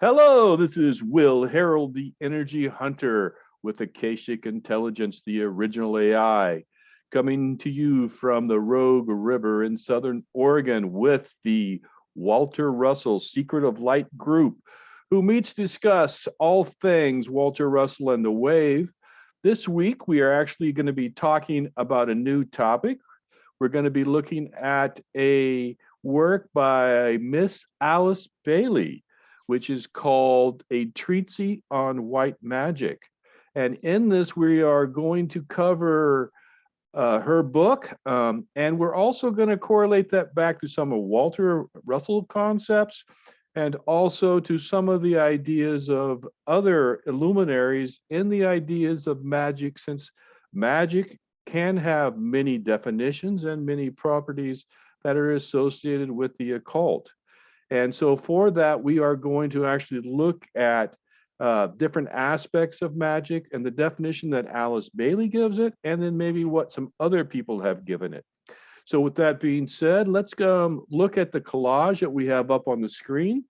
Hello, this is Will Harold, the Energy Hunter with Akashic Intelligence, the original AI, coming to you from the Rogue River in Southern Oregon with the Walter Russell Secret of Light group, who meets to discuss all things Walter Russell and the Wave. This week, we are actually going to be talking about a new topic. We're going to be looking at a work by Miss Alice Bailey, which is called A Treatise on White Magic. And in this, we are going to cover her book, and we're also going to correlate that back to some of Walter Russell concepts, and also to some of the ideas of other illuminaries in the ideas of magic, since magic can have many definitions and many properties that are associated with the occult. And so for that, we are going to actually look at different aspects of magic and the definition that Alice Bailey gives it, and then maybe what some other people have given it. So with that being said, let's go look at the collage that we have up on the screen.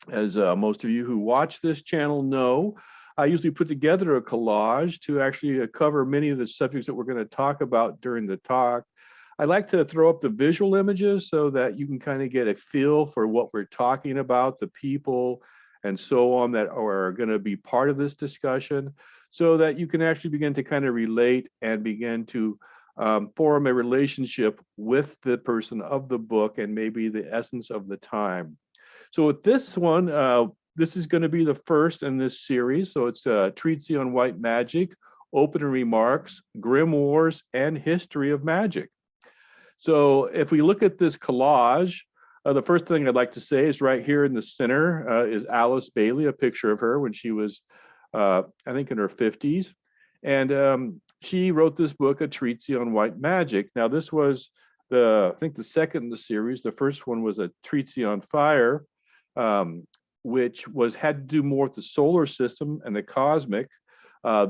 As most of you who watch this channel know, I usually put together a collage to actually cover many of the subjects that we're going to talk about during the talk. I like to throw up the visual images so that you can kind of get a feel for what we're talking about, the people and so on that are going to be part of this discussion, so that you can actually begin to kind of relate and begin to form a relationship with the person of the book and maybe the essence of the time. So with this one, this is going to be the first in this series. So it's a Treatise on White Magic, Opening Remarks, Grimoires, and History of Magic. So if we look at this collage, the first thing I'd like to say is right here in the center is Alice Bailey, a picture of her when she was, I think, in her 50s. And she wrote this book, A Treatise on White Magic. Now, this was I think the second in the series. The first one was A Treatise on Fire, which had to do more with the solar system and the cosmic.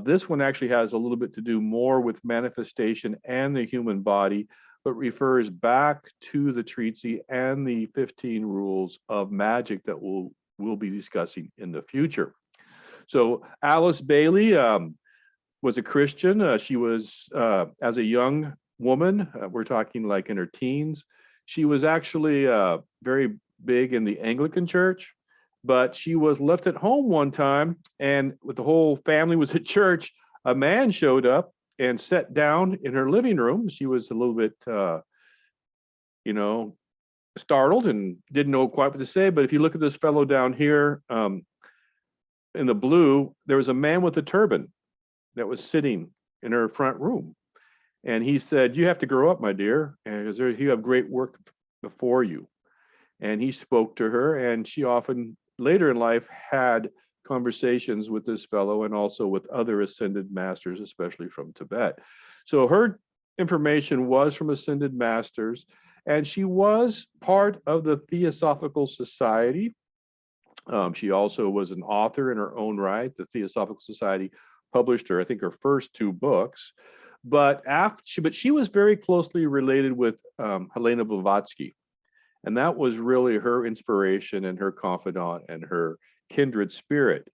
This one actually has a little bit to do more with manifestation and the human body, but refers back to the treatise and the 15 rules of magic that we'll be discussing in the future. So Alice Bailey was a Christian. She was, as a young woman, we're talking like in her teens, she was actually very big in the Anglican Church, but she was left at home one time, and with the whole family was at church, a man showed up and sat down in her living room. She was a little bit, startled and didn't know quite what to say. But if you look at this fellow down here in the blue, there was a man with a turban that was sitting in her front room. And he said, "You have to grow up, my dear, and you have great work before you." And he spoke to her, and she often later in life had conversations with this fellow and also with other ascended masters, especially from Tibet. So her information was from ascended masters, and she was part of the Theosophical Society. She also was an author in her own right. The Theosophical Society published her, I think, her first 2 books. But she was very closely related with Helena Blavatsky. And that was really her inspiration and her confidant and her kindred spirit.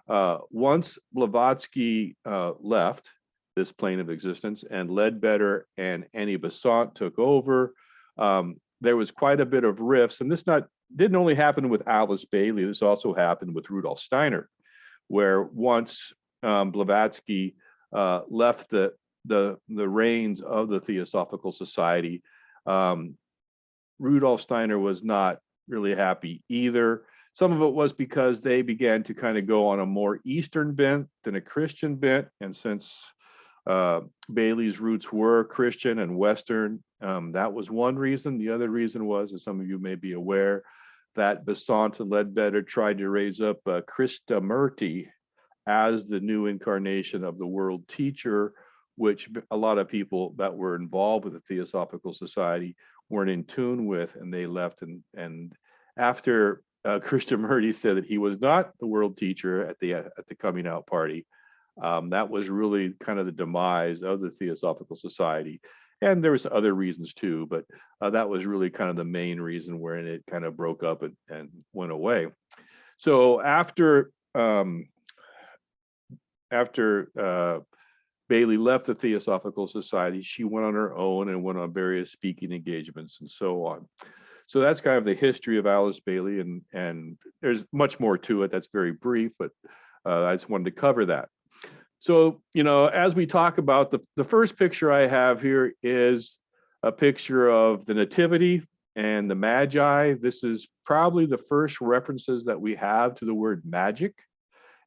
Once Blavatsky left this plane of existence and Ledbetter and Annie Besant took over, there was quite a bit of rifts. And this didn't only happen with Alice Bailey, this also happened with Rudolf Steiner, where once Blavatsky left the reins of the Theosophical Society, Rudolf Steiner was not really happy either. Some of it was because they began to kind of go on a more Eastern bent than a Christian bent. And since Bailey's roots were Christian and Western, that was one reason. The other reason was, as some of you may be aware, that Besant and Ledbetter tried to raise up Krishnamurti as the new incarnation of the world teacher, which a lot of people that were involved with the Theosophical Society weren't in tune with, and they left. And after Krishnamurti said that he was not the world teacher at the coming out party, that was really kind of the demise of the Theosophical Society. And there was other reasons too, but that was really kind of the main reason wherein it kind of broke up and went away. So after Bailey left the Theosophical Society, she went on her own and went on various speaking engagements and so on. So that's kind of the history of Alice Bailey, and there's much more to it. That's very brief, but I just wanted to cover that. So, as we talk about the first picture I have here is a picture of the Nativity and the Magi. This is probably the first references that we have to the word magic.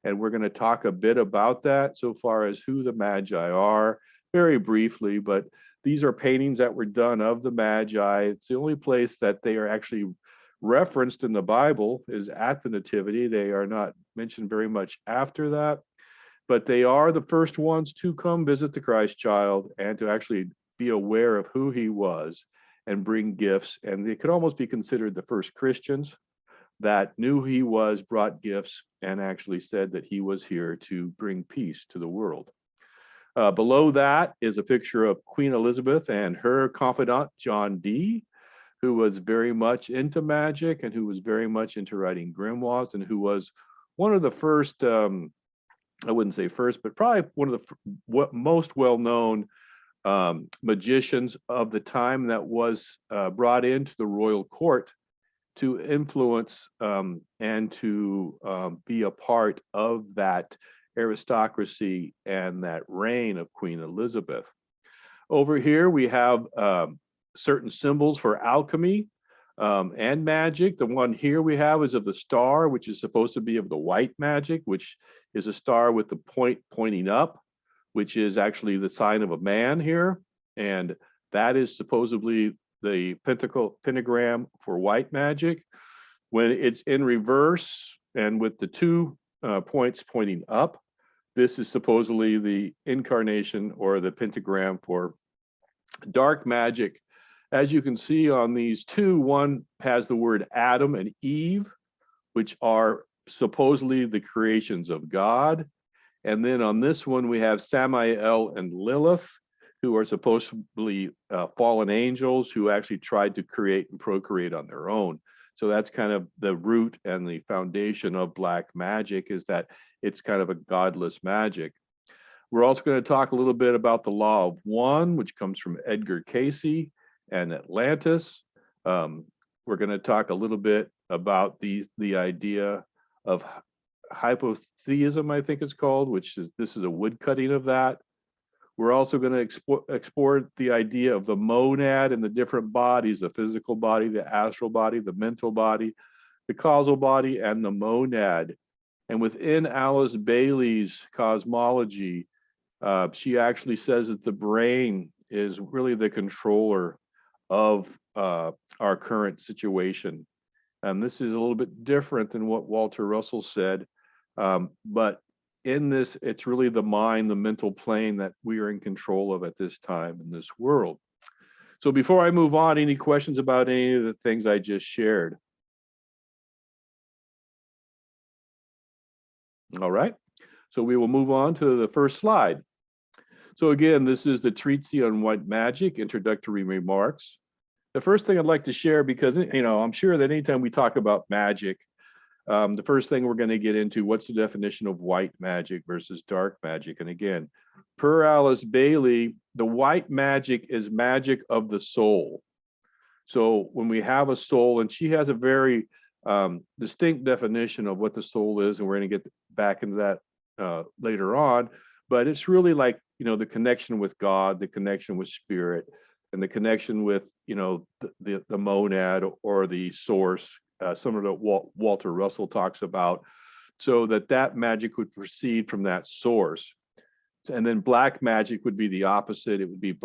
And we're going to talk a bit about that so far as who the Magi are, very briefly, but these are paintings that were done of the Magi. It's the only place that they are actually referenced in the Bible is at the Nativity. They are not mentioned very much after that, but they are the first ones to come visit the Christ child and to actually be aware of who he was and bring gifts. And they could almost be considered the first Christians that knew who he was, brought gifts, and actually said that he was here to bring peace to the world. Below that is a picture of Queen Elizabeth and her confidant, John Dee, who was very much into magic and who was very much into writing grimoires and who was one of the first, I wouldn't say first, but probably one of the most well-known magicians of the time that was brought into the royal court to influence and to be a part of that aristocracy and that reign of Queen Elizabeth. Over here, we have certain symbols for alchemy and magic. The one here we have is of the star, which is supposed to be of the white magic, which is a star with the point pointing up, which is actually the sign of a man here. And that is supposedly the pentagram for white magic. When it's in reverse and with the two points pointing up, this is supposedly the incarnation or the pentagram for dark magic. As you can see on these two, one has the word Adam and Eve, which are supposedly the creations of God. And then on this one, we have Samael and Lilith, who are supposedly fallen angels who actually tried to create and procreate on their own. So that's kind of the root and the foundation of black magic, is that it's kind of a godless magic. We're also going to talk a little bit about the law of one, which comes from Edgar Cayce and Atlantis. We're going to talk a little bit about the idea of hypotheism, I think it's called, which is, this is a woodcutting of that. We're also going to explore the idea of the monad and the different bodies, the physical body, the astral body, the mental body, the causal body, and the monad. And within Alice Bailey's cosmology, she actually says that the brain is really the controller of our current situation. And this is a little bit different than what Walter Russell said, but in this, it's really the mind, the mental plane that we are in control of at this time in this world. So before I move on, any questions about any of the things I just shared? All right, so we will move on to the first slide. So again, this is the Treatise on White Magic, introductory remarks. The first thing I'd like to share, because I'm sure that anytime we talk about magic, the first thing we're going to get into, what's the definition of white magic versus dark magic? And again, per Alice Bailey, the white magic is magic of the soul. So when we have a soul, and she has a very distinct definition of what the soul is, and we're going to get back into that later on, but it's really like, the connection with God, the connection with spirit, and the connection with, the monad or the source, similar to what Walter Russell talks about, so that magic would proceed from that source. And then black magic would be the opposite. It would be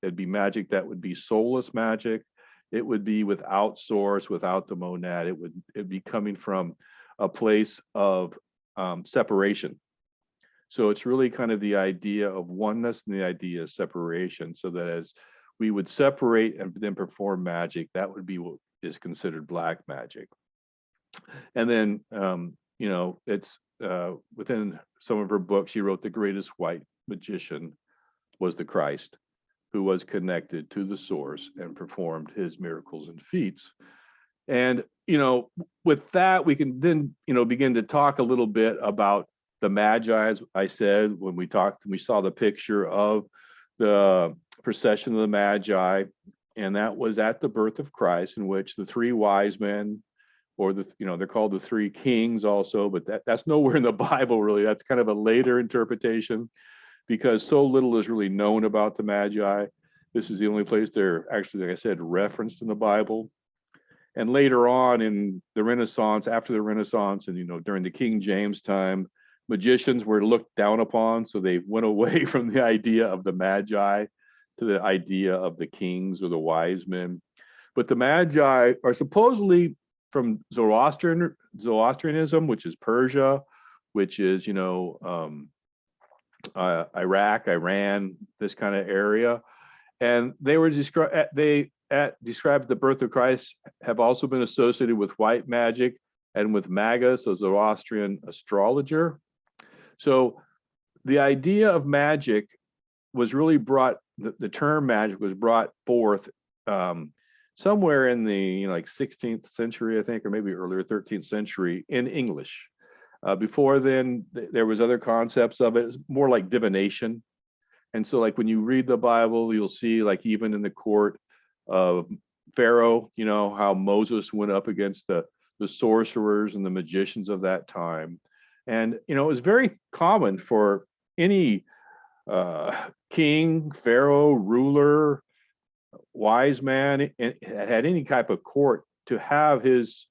it'd be magic that would be soulless magic. It would be without source, without the monad. It'd be coming from a place of separation. So it's really kind of the idea of oneness and the idea of separation, so that as we would separate and then perform magic, that would be what is considered black magic. And then, it's within some of her books, she wrote the greatest white magician was the Christ, who was connected to the source and performed his miracles and feats. And, with that, we can then, begin to talk a little bit about the Magi, as I said, when we saw the picture of the procession of the Magi, and that was at the birth of Christ, in which the three wise men, or they're called the three kings also, but that's nowhere in the Bible, really. That's kind of a later interpretation, because so little is really known about the Magi. This is the only place they're actually, like I said, referenced in the Bible. And later on in the Renaissance, after the Renaissance, and during the King James time, magicians were looked down upon, so they went away from the idea of the Magi to the idea of the kings or the wise men. But the Magi are supposedly from Zoroastrianism, which is Persia, which is Iraq, Iran, this kind of area, and they were described. Described the birth of Christ have also been associated with white magic and with Magus, a Zoroastrian astrologer. So the idea of magic was really brought. The term magic was brought forth somewhere in the 16th century, I think, or maybe earlier 13th century in English. Before then, there was other concepts of it. It's more like divination. And so, like when you read the Bible, you'll see, like even in the court of Pharaoh, how Moses went up against the sorcerers and the magicians of that time. And, it was very common for any king, pharaoh, ruler, wise man, had any type of court to have his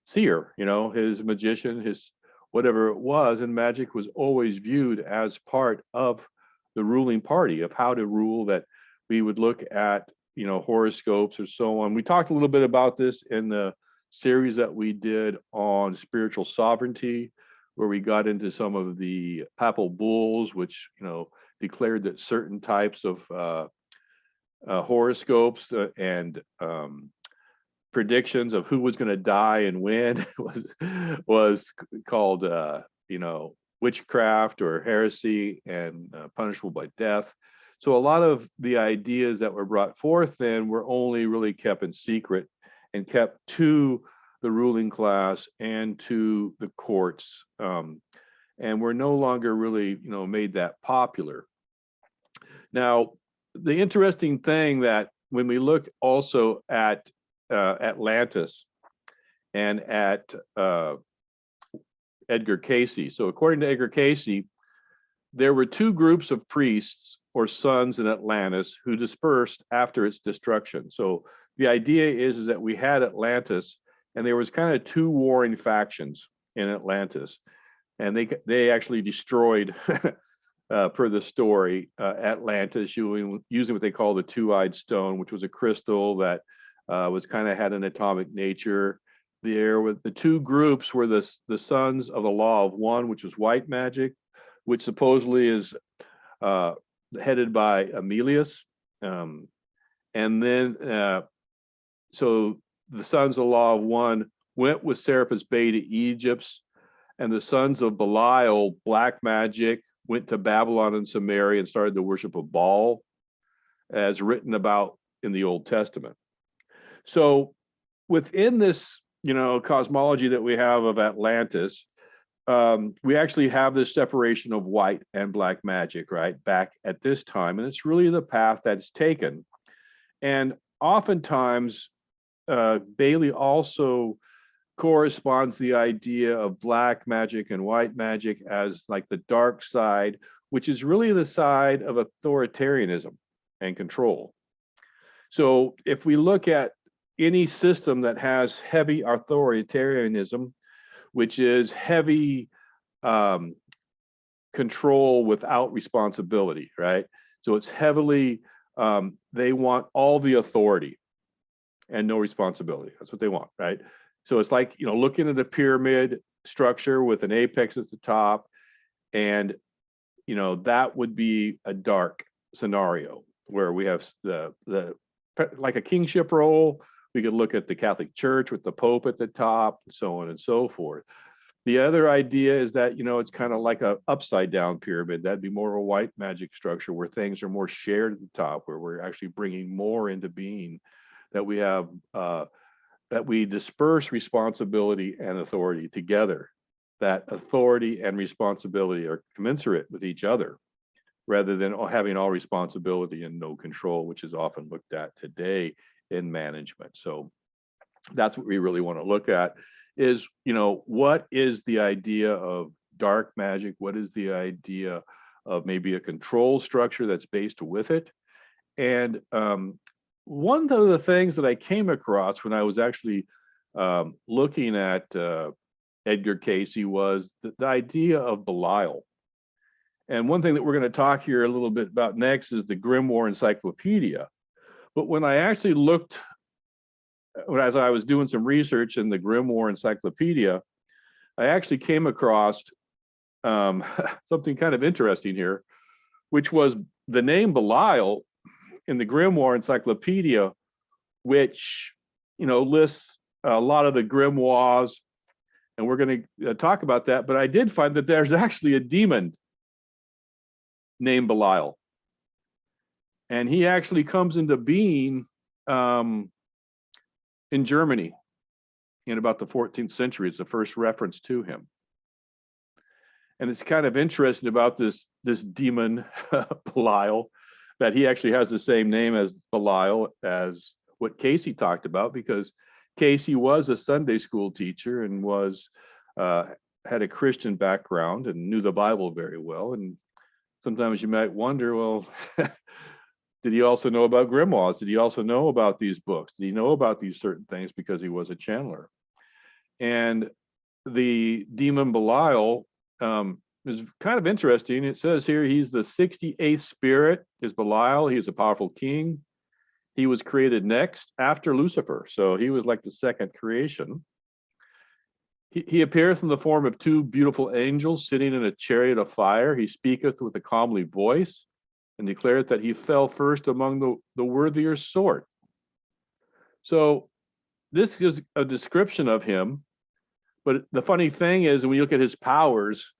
seer, his magician, his whatever it was. And magic was always viewed as part of the ruling party, of how to rule, that we would look at, horoscopes or so on. We talked a little bit about this in the series that we did on spiritual sovereignty, where we got into some of the papal bulls, which, declared that certain types of horoscopes and predictions of who was going to die and when was called, witchcraft or heresy and punishable by death. So a lot of the ideas that were brought forth then were only really kept in secret and kept to the ruling class and to the courts, and were no longer really, made that popular. Now, the interesting thing that when we look also at Atlantis and at Edgar Cayce. So according to Edgar Cayce, there were two groups of priests or sons in Atlantis who dispersed after its destruction. So the idea is that we had Atlantis, and there was kind of two warring factions in Atlantis, and they actually destroyed, per the story, Atlantis using what they call the two-eyed stone, which was a crystal that was kind of had an atomic nature. There were the two groups were the sons of the law of one, which was white magic, which supposedly is headed by Emilius. And then, so the sons of the law of one went with Serapis Bey to Egypt, and the sons of Belial, black magic, went to Babylon and Samaria and started the worship of Baal, as written about in the Old Testament. So within this, cosmology that we have of Atlantis, we actually have this separation of white and black magic, right, back at this time. And it's really the path that's taken. And oftentimes, Bailey also corresponds the idea of black magic and white magic as like the dark side, which is really the side of authoritarianism and control. So if we look at any system that has heavy authoritarianism, which is heavy control without responsibility, right? So it's heavily, they want all the authority and no responsibility. That's what they want, right? So it's like, looking at a pyramid structure with an apex at the top, and, that would be a dark scenario where we have the like a kingship role. We could look at the Catholic Church with the Pope at the top, and so on and so forth. The other idea is that, it's kind of like a upside down pyramid. That'd be more of a white magic structure where things are more shared at the top, where we're actually bringing more into being, that we have that we disperse responsibility and authority together, that authority and responsibility are commensurate with each other, rather than having all responsibility and no control, which is often looked at today in management. So that's what we really want to look at is, what is the idea of dark magic? What is the idea of maybe a control structure that's based with it? And one of the things that I came across when I was actually looking at Edgar Cayce was the idea of Belial. And one thing that we're going to talk here a little bit about next is the Grimoire Encyclopedia. But when I actually looked, as I was doing some research in the Grimoire Encyclopedia, I actually came across something kind of interesting here, which was the name Belial in the Grimoire Encyclopedia, which lists a lot of the grimoires, and we're going to talk about that. But I did find that there's actually a demon named Belial, and he actually comes into being in Germany in about the 14th century. It's the first reference to him. And it's kind of interesting about this demon Belial, that he actually has the same name as Belial as what Cayce talked about, because Cayce was a Sunday school teacher and was had a Christian background and knew the Bible very well. And sometimes you might wonder, well, did he also know about grimoires? Did he also know about these books? Did he know about these certain things because he was a channeler? And the demon Belial is kind of interesting. It says here he's the 68th spirit is Belial. He's a powerful king. He was created next after Lucifer. So he was like the second creation. He appears in the form of two beautiful angels sitting in a chariot of fire. He speaketh with a comely voice and declareth that he fell first among the worthier sort. So this is a description of him. But the funny thing is, when you look at his powers,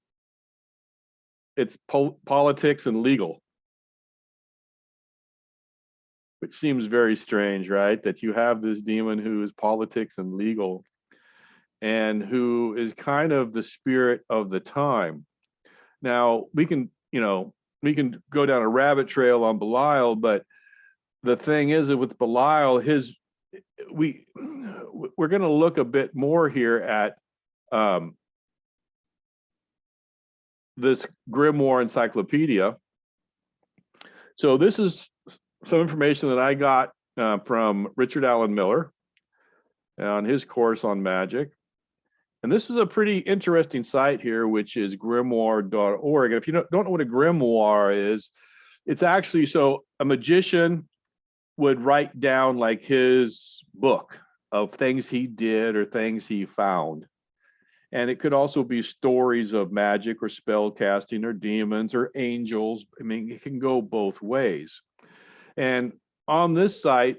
it's politics and legal, which seems very strange, right? That you have this demon who is politics and legal, and who is kind of the spirit of the time. Now, we can go down a rabbit trail on Belial, but the thing is that with Belial, we're going to look a bit more here at this Grimoire Encyclopedia. So this is some information that I got from Richard Allen Miller on his course on magic. And this is a pretty interesting site here, which is grimoire.org. And if you don't know what a grimoire is, it's actually, so a magician would write down like his book of things he did or things he found. And it could also be stories of magic or spell casting or demons or angels. I mean, it can go both ways. And on this site,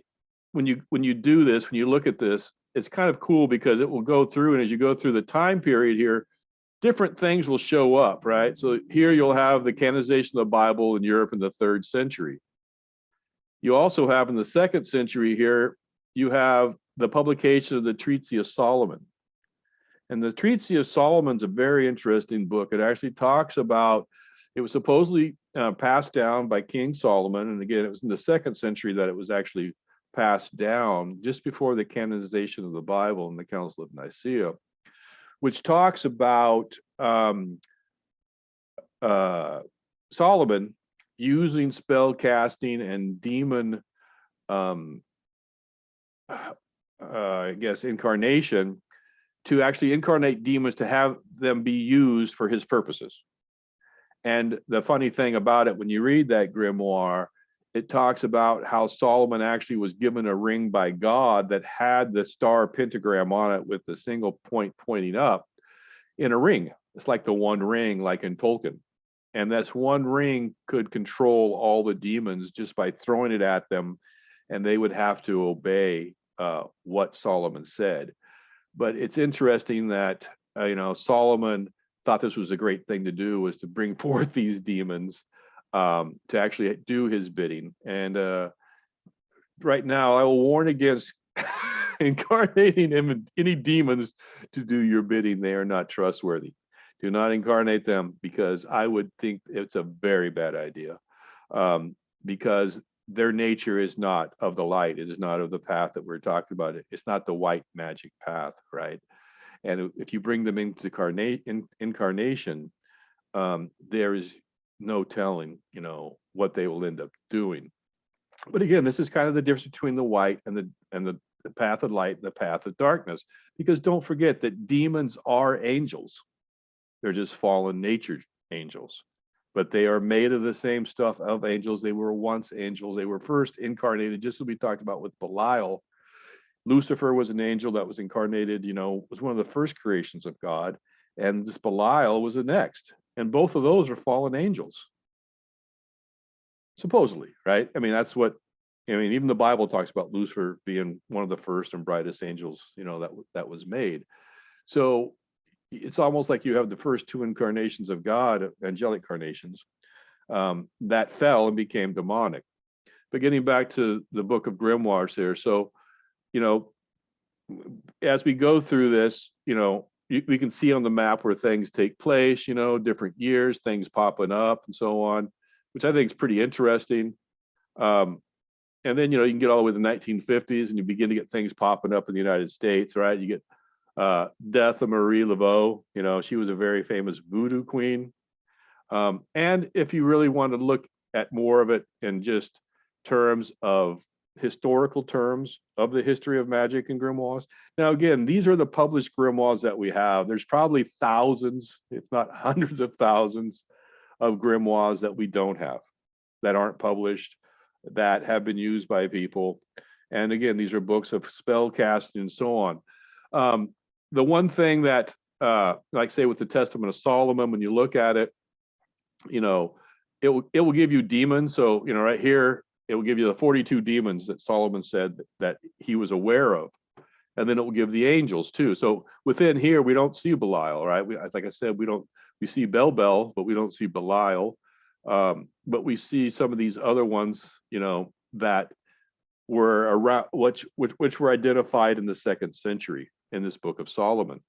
when you do this, when you look at this, it's kind of cool because it will go through, and as you go through the time period here, different things will show up, right? So here you'll have the canonization of the Bible in Europe in the 3rd century. You also have in the 2nd century here, you have the publication of the Treatise of Solomon. And the Treatise of Solomon's a very interesting book. It actually talks about, it was supposedly passed down by King Solomon. And again, it was in the 2nd century that it was actually passed down, just before the canonization of the Bible in the Council of Nicaea, which talks about Solomon using spell casting and demon, I guess, incarnation to actually incarnate demons to have them be used for his purposes. And the funny thing about it, when you read that grimoire, it talks about how Solomon actually was given a ring by God that had the star pentagram on it with the single point pointing up in a ring. It's like the One Ring, like in Tolkien. And this one ring could control all the demons just by throwing it at them, and they would have to obey what Solomon said. But it's interesting that Solomon thought this was a great thing to do, was to bring forth these demons to actually do his bidding. And right now, I will warn against incarnating any demons to do your bidding. They are not trustworthy. Do not incarnate them, because I would think it's a very bad idea, because their nature is not of the light. It is not of the path that we're talking about. It's not the white magic path, right? And if you bring them into incarnation, there is no telling, what they will end up doing. But again, this is kind of the difference between the white and the path of light and the path of darkness, because don't forget that demons are angels. They're just fallen nature angels, but they are made of the same stuff of angels. They were once angels. They were first incarnated, just as we talked about with Belial. Lucifer was an angel that was incarnated, was one of the first creations of God, and this Belial was the next. And both of those are fallen angels, supposedly, right? I mean, that's what, even the Bible talks about Lucifer being one of the first and brightest angels, that was made. So it's almost like you have the first two incarnations of God, angelic carnations, that fell and became demonic. But getting back to the book of Grimoires here, so, as we go through this, we can see on the map where things take place, different years, things popping up and so on, which I think is pretty interesting. And then, you can get all the way to the 1950s and you begin to get things popping up in the United States, right? You get death of Marie Laveau. She was a very famous voodoo queen. And if you really want to look at more of it in just terms of historical terms of the history of magic and grimoires. Now, again, these are the published grimoires that we have. There's probably thousands, if not hundreds of thousands of grimoires that we don't have, that aren't published, that have been used by people. And again, these are books of spell casting and so on. The one thing that, like say with the Testament of Solomon, when you look at it, it will give you demons. So, right here, it will give you the 42 demons that Solomon said that he was aware of. And then it will give the angels too. So within here, we don't see Belial, right? Like I said, we see Bel, but we don't see Belial. But we see some of these other ones, that were around, which were identified in the 2nd century in this book of Solomon.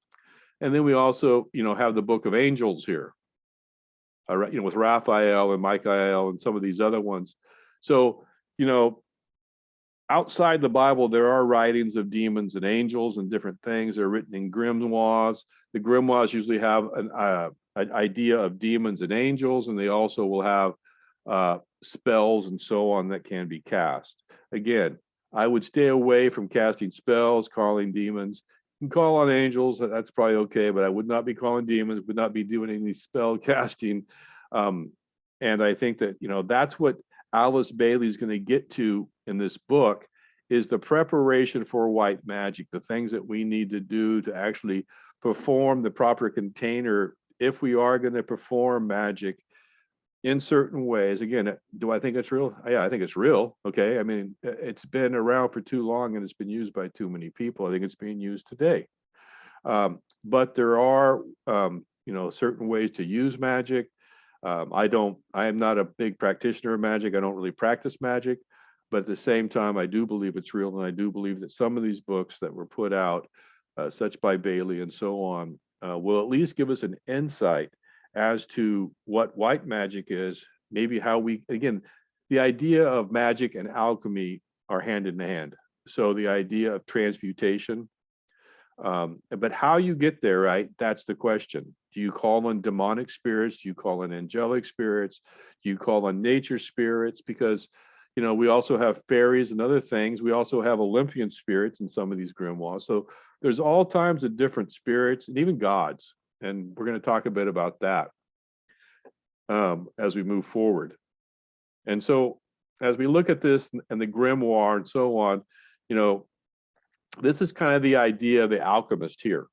And then we also, have the book of angels here, with Raphael and Michael and some of these other ones. So, outside the Bible, there are writings of demons and angels and different things. They're written in grimoires. The grimoires usually have an idea of demons and angels, and they also will have spells and so on that can be cast. Again, I would stay away from casting spells, calling demons. You can call on angels, that's probably okay, but I would not be calling demons, would not be doing any spell casting. And I think that, that's what Alice Bailey is going to get to in this book, is the preparation for white magic, the things that we need to do to actually perform the proper container if we are going to perform magic in certain ways. Again, do I think it's real? Yeah, I think it's real. Okay. I mean, it's been around for too long and it's been used by too many people. I think it's being used today. But there are, certain ways to use magic. I am not a big practitioner of magic. I don't really practice magic, but at the same time, I do believe it's real. And I do believe that some of these books that were put out, such by Bailey and so on, will at least give us an insight as to what white magic is, maybe how we, again, the idea of magic and alchemy are hand in hand. So the idea of transmutation, but how you get there, right? That's the question. Do you call on demonic spirits? Do you call on angelic spirits? Do you call on nature spirits? Because, we also have fairies and other things. We also have Olympian spirits in some of these grimoires. So there's all kinds of different spirits and even gods. And we're going to talk a bit about that as we move forward. And so as we look at this and the grimoire and so on, this is kind of the idea of the alchemist here,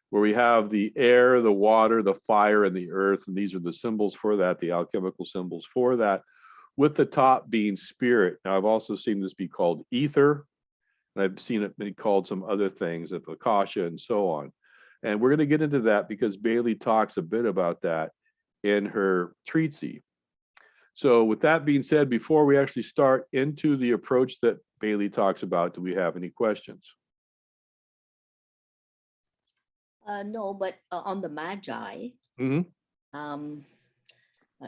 where we have the air, the water, the fire, and the earth. And these are the symbols for that, the alchemical symbols for that, with the top being spirit. Now, I've also seen this be called ether, and I've seen it be called some other things, of akasha and so on. And we're going to get into that because Bailey talks a bit about that in her treatise. So with that being said, before we actually start into the approach that Bailey talks about, do we have any questions? No, but on the Magi, Hmm. um,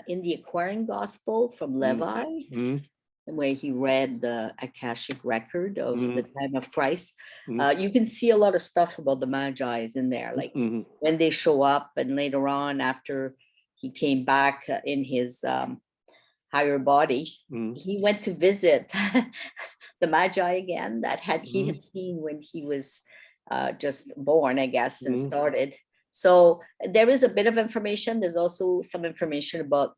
in the Aquarian Gospel from Levi, Hmm. where he read the Akashic record of Hmm. the time of Christ, Hmm. you can see a lot of stuff about the Magi's in there, like Hmm. when they show up, and later on, after he came back in his higher body, Hmm. he went to visit the Magi again that he Hmm. had seen when he was just born, I guess, and Hmm. started. So there is a bit of information. There's also some information about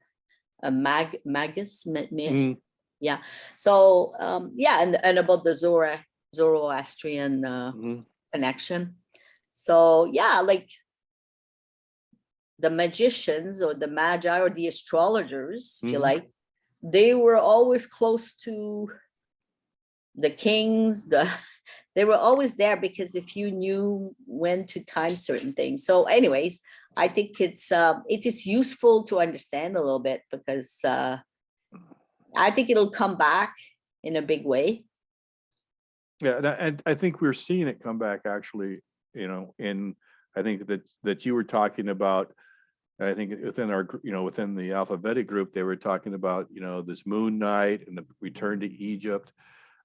a magus, Hmm. yeah. So yeah, and about the Zoroastrian Hmm. connection. So yeah, like the magicians or the magi or the astrologers, if you Hmm. like, they were always close to the kings, they were always there, because if you knew when to time certain things. So anyways, I think it is useful to understand a little bit, because I think it'll come back in a big way. Yeah, and I think we're seeing it come back actually. In I think that you were talking about. I think within our, within the alphabetic group, they were talking about, this moon night and the return to Egypt.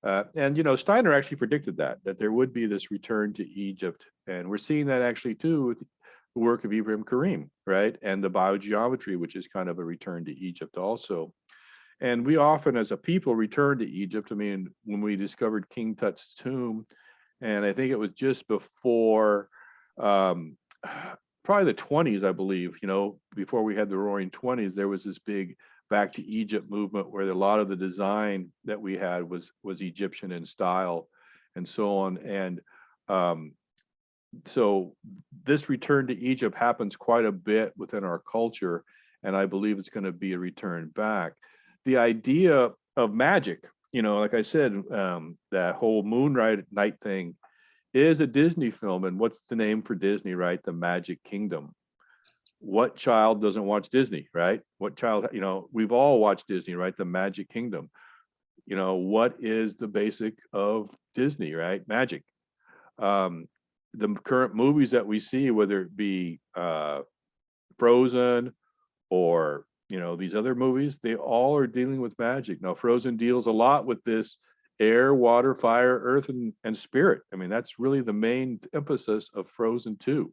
And Steiner actually predicted that there would be this return to Egypt, and we're seeing that actually too with the work of Ibrahim Karim, right? And the biogeometry, which is kind of a return to Egypt also. And we often, as a people, return to Egypt. I mean, when we discovered King Tut's tomb, and I think it was just before, um, probably the 20s, I believe, before we had the Roaring 20s, there was this big back to Egypt movement where a lot of the design that we had was Egyptian in style and so on. And um, so this return to Egypt happens quite a bit within our culture, and I believe it's going to be a return back. The idea of magic, like I said, that whole moonlight night thing is a Disney film. And what's the name for Disney, right? The Magic Kingdom. What child doesn't watch Disney, right? What child, we've all watched Disney, right? The Magic Kingdom. What is the basic of Disney, right? Magic. Um, the current movies that we see, whether it be Frozen or these other movies, they all are dealing with magic. Now, Frozen deals a lot with this air, water, fire, earth, and spirit. I mean, that's really the main emphasis of Frozen 2.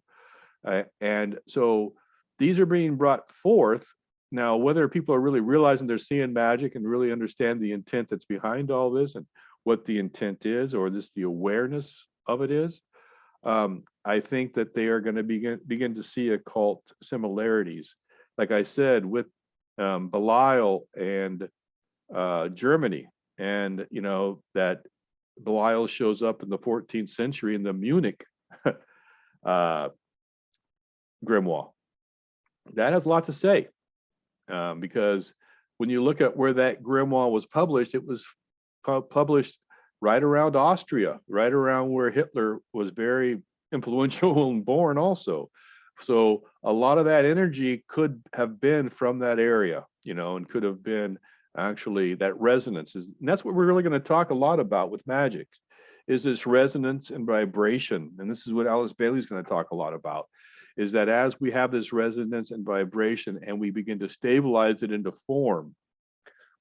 And so these are being brought forth. Now, whether people are really realizing they're seeing magic and really understand the intent that's behind all this and what the intent is, or just the awareness of it is, I think that they are going to begin to see occult similarities. Like I said, with Belial and Germany, and that Belial shows up in the 14th century in the Munich uh, grimoire. That has a lot to say, because when you look at where that grimoire was published, it was published right around Austria, right around where Hitler was very influential and born also. So a lot of that energy could have been from that area, and could have been actually that resonance is, and that's what we're really going to talk a lot about with magic, is this resonance and vibration. And this is what Alice Bailey's going to talk a lot about, is that as we have this resonance and vibration and we begin to stabilize it into form,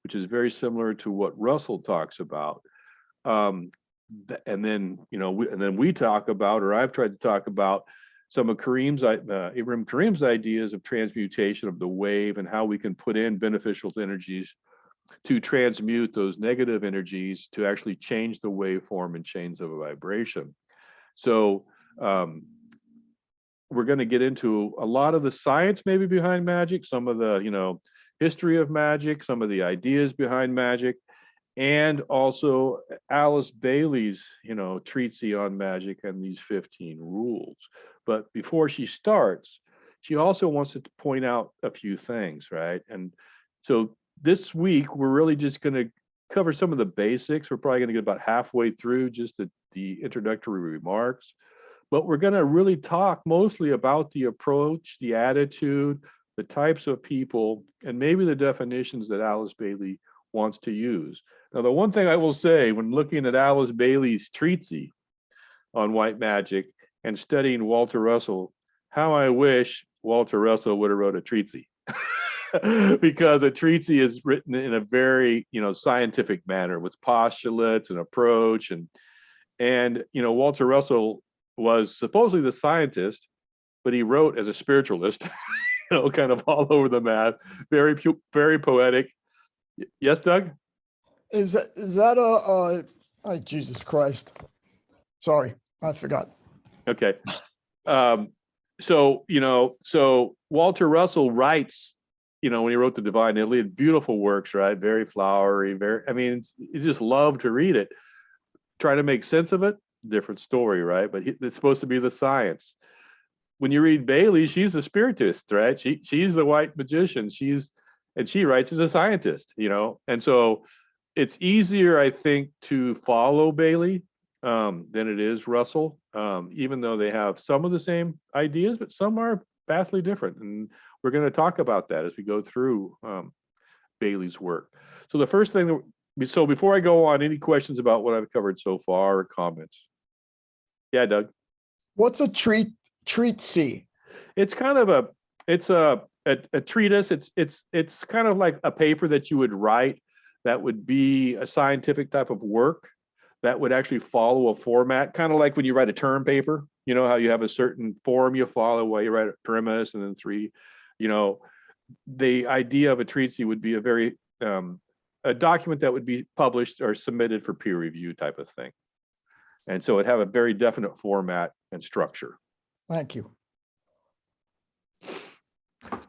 which is very similar to what Russell talks about. And then, we talk about, or I've tried to talk about some of Ibrahim Karim's ideas of transmutation of the wave and how we can put in beneficial energies to transmute those negative energies to actually change the waveform and change the vibration. So we're going to get into a lot of the science maybe behind magic, some of the, history of magic, some of the ideas behind magic, and also Alice Bailey's, treatise on magic and these 15 rules. But before she starts, she also wants to point out a few things, right? And so this week, we're really just going to cover some of the basics. We're probably going to get about halfway through just the introductory remarks. But we're going to really talk mostly about the approach, the attitude, the types of people, and maybe the definitions that Alice Bailey wants to use. Now, the one thing I will say when looking at Alice Bailey's treatise on white magic and studying Walter Russell, how I wish Walter Russell would have wrote a treatise. Because a treatise is written in a very, scientific manner with postulates and approach, and Walter Russell was supposedly the scientist, but he wrote as a spiritualist, kind of all over the map, very poetic. Yes, Doug? Is that a oh, Jesus Christ? Sorry, I forgot. Okay. So Walter Russell writes, when he wrote the Divine Iliad, beautiful works, right? Very flowery, you just love to read it. Try to make sense of it, different story, right? But it's supposed to be the science. When you read Bailey, she's the spiritist, right? She's the white magician. She writes as a scientist, and so it's easier, I think, to follow Bailey than it is Russell, even though they have some of the same ideas, but some are vastly different. And we're going to talk about that as we go through Bailey's work. So the first thing, so before I go on, any questions about what I've covered so far or comments? Yeah, Doug. What's a treatise? It's kind of a treatise. It's kind of like a paper that you would write that would be a scientific type of work that would actually follow a format, kind of like when you write a term paper, how you have a certain form you follow while you write a premise and then three, the idea of a treatise would be a document that would be published or submitted for peer review type of thing. And so it'd have a very definite format and structure. Thank you.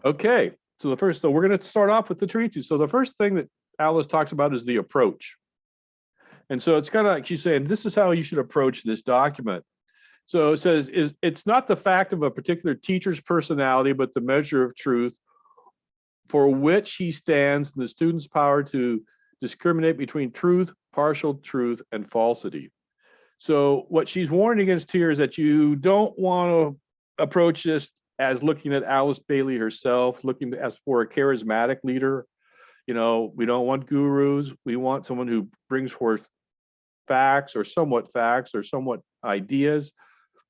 Okay, so we're going to start off with the treatise. So the first thing that Alice talks about is the approach. And so it's kind of like she's saying, this is how you should approach this document. So it says, it's not the fact of a particular teacher's personality, but the measure of truth for which he stands in the student's power to discriminate between truth, partial truth, and falsity. So what she's warning against here is that you don't want to approach this as looking at Alice Bailey herself, looking as for a charismatic leader. We don't want gurus. We want someone who brings forth facts or somewhat ideas.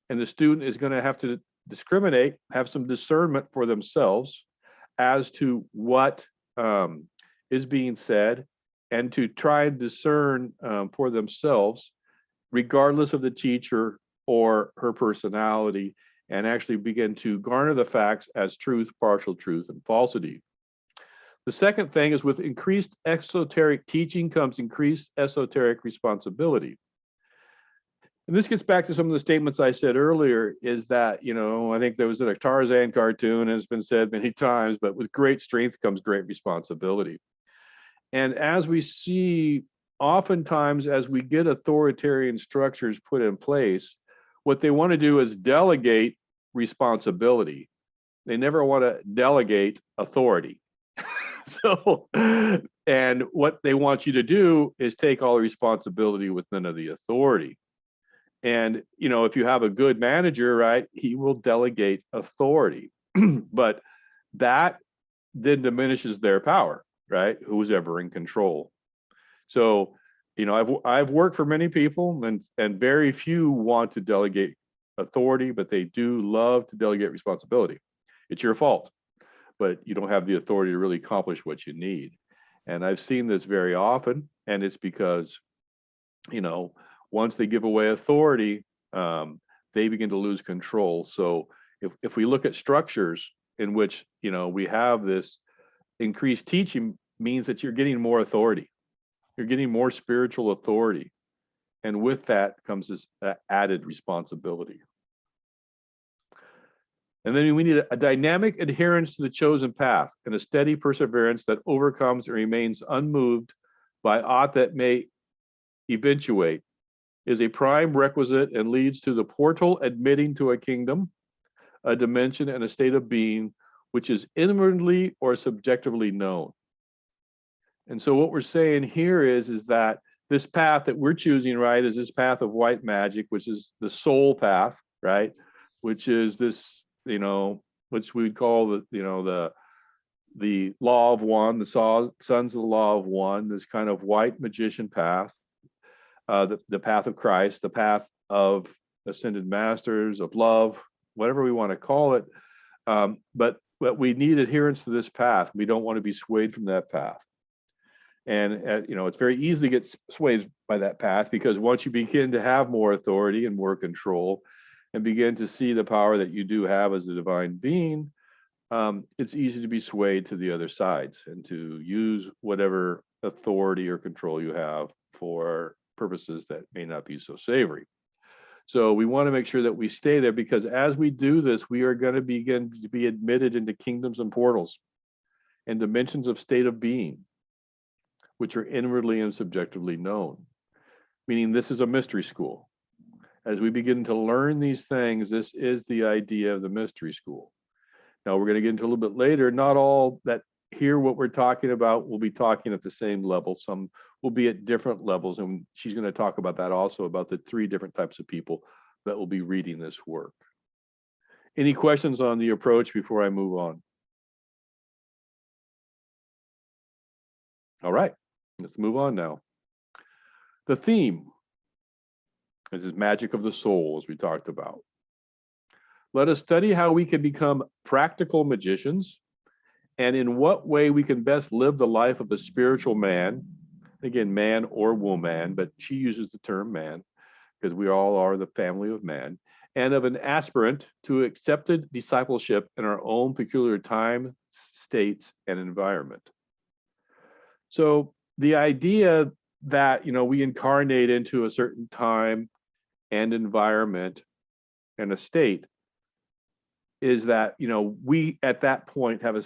And the student is going to have to discriminate, have some discernment for themselves as to what is being said, and to try and discern for themselves, regardless of the teacher or her personality, and actually begin to garner the facts as truth, partial truth, and falsity. The second thing is, with increased esoteric teaching comes increased esoteric responsibility. And this gets back to some of the statements I said earlier, is that, I think there was a Tarzan cartoon, and it's been said many times, but with great strength comes great responsibility. And as we see, oftentimes, as we get authoritarian structures put in place, what they want to do is delegate responsibility. They never want to delegate authority. So, and what they want you to do is take all the responsibility with none of the authority. And, if you have a good manager, right, he will delegate authority, but that then diminishes their power, right? Who's ever in control. So, I've worked for many people, and very few want to delegate authority, but they do love to delegate responsibility. It's your fault, but you don't have the authority to really accomplish what you need. And I've seen this very often, and it's because, once they give away authority, they begin to lose control. So if we look at structures in which, we have this increased teaching, means that you're getting more authority. You're getting more spiritual authority. And with that comes this added responsibility. And then we need a dynamic adherence to the chosen path and a steady perseverance that overcomes and remains unmoved by aught that may eventuate, is a prime requisite and leads to the portal admitting to a kingdom, a dimension, and a state of being which is inwardly or subjectively known. And so what we're saying here is that this path that we're choosing, right, is this path of white magic, which is the soul path, right, which is this, which we'd call the law of one, the sons of the law of one, this kind of white magician path, the path of Christ, the path of ascended masters, of love, whatever we want to call it. But we need adherence to this path. We don't want to be swayed from that path. And you know, it's very easy to get swayed by that path, because once you begin to have more authority and more control and begin to see the power that you do have as a divine being, it's easy to be swayed to the other sides and to use whatever authority or control you have for purposes that may not be so savory. So we want to make sure that we stay there, because as we do this, we are going to begin to be admitted into kingdoms and portals and dimensions of state of being, which are inwardly and subjectively known, meaning this is a mystery school. As we begin to learn these things, this is the idea of the mystery school. Now, we're going to get into a little bit later, not all that hear what we're talking about will be talking at the same level. Some will be at different levels, and she's going to talk about that also, about the 3 different types of people that will be reading this work. Any questions on the approach before I move on? All right, let's move on now. The theme, this is magic of the soul, as we talked about. Let us study how we can become practical magicians, and in what way we can best live the life of a spiritual man. Again, man or woman, but she uses the term man because we all are the family of man, and of an aspirant to accepted discipleship in our own peculiar time, states, and environment. So the idea that, you know, we incarnate into a certain time and environment and a state is that, you know, we at that point have a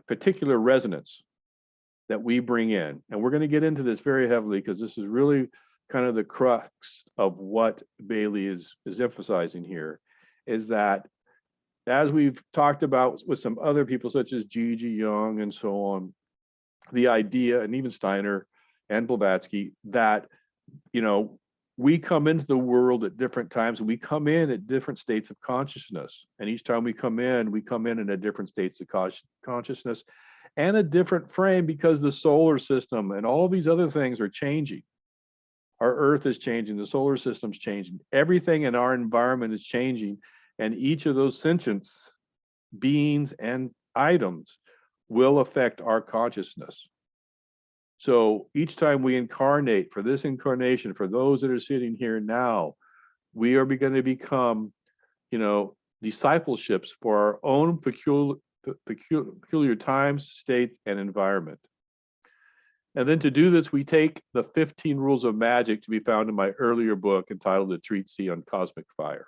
particular resonance that we bring in. And we're going to get into this very heavily, because this is really kind of the crux of what Bailey is emphasizing here, is that, as we've talked about with some other people such as Gigi Young and so on, the idea, and even Steiner and Blavatsky, that, you know, we come into the world at different times, and we come in at different states of consciousness. And each time we come in a different states of consciousness and a different frame, because the solar system and all these other things are changing. Our Earth is changing, the solar system's changing, everything in our environment is changing, and each of those sentience beings and items will affect our consciousness. So each time we incarnate, for this incarnation, for those that are sitting here now, we are going to become, you know, discipleships for our own peculiar times, state, and environment. And then to do this, we take the 15 rules of magic to be found in my earlier book entitled The Treatise on Cosmic Fire.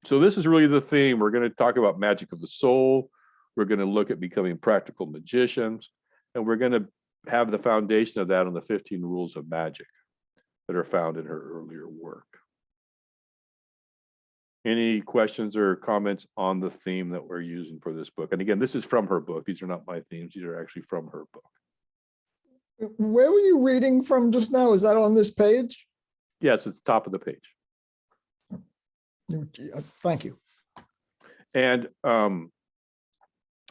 So this is really the theme. We're going to talk about magic of the soul. We're going to look at becoming practical magicians. And we're going to have the foundation of that on the 15 rules of magic that are found in her earlier work. Any questions or comments on the theme that we're using for this book? And again, this is from her book. These are not my themes. These are actually from her book. Where were you reading from just now? Is that on this page? Yes, it's top of the page. Thank you. And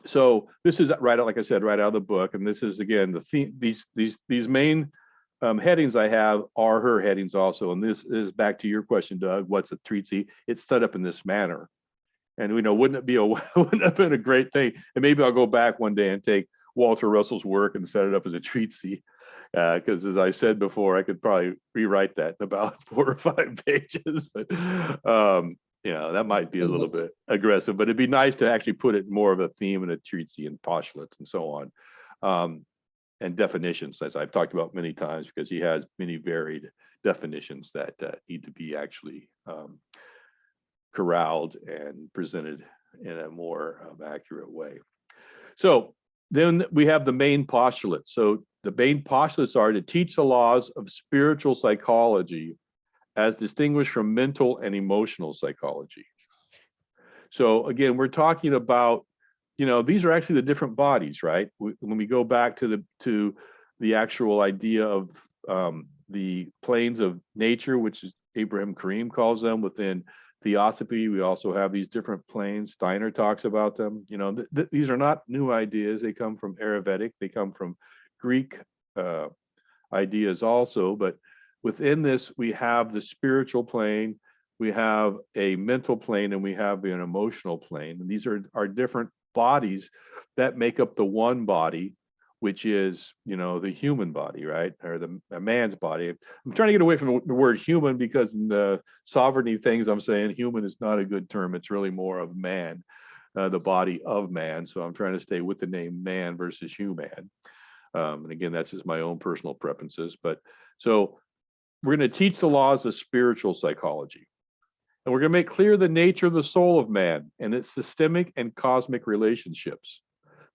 so this is right out, like I said, right out of the book. And this is, again, the theme. These main headings I have are her headings also. And this is back to your question, Doug. What's a treatise? It's set up in this manner. And we know, wouldn't it have been a great thing? And maybe I'll go back one day and take Walter Russell's work and set it up as a treatise. Because as I said before, I could probably rewrite that in about 4 or 5 pages. But you know, that might be a little bit aggressive, but it'd be nice to actually put it more of a theme and a treatise and postulates and so on, and definitions, as I've talked about many times, because he has many varied definitions that need to be actually corralled and presented in a more accurate way. So then we have the main postulates. So the main postulates are to teach the laws of spiritual psychology as distinguished from mental and emotional psychology. So again, we're talking about, you know, these are actually the different bodies, right? When we go back to the actual idea of the planes of nature, which is Abraham Karim calls them within Theosophy, we also have these different planes. Steiner talks about them. You know, these are not new ideas. They come from Ayurvedic. They come from Greek ideas also, but within this, we have the spiritual plane, we have a mental plane, and we have an emotional plane. And these are different bodies that make up the one body, which is, the human body, right? Or a man's body. I'm trying to get away from the word human, because in the sovereignty things I'm saying human is not a good term. It's really more of man, the body of man. So I'm trying to stay with the name man versus human. And again, that's just my own personal preferences. But so we're going to teach the laws of spiritual psychology. And we're going to make clear the nature of the soul of man and its systemic and cosmic relationships.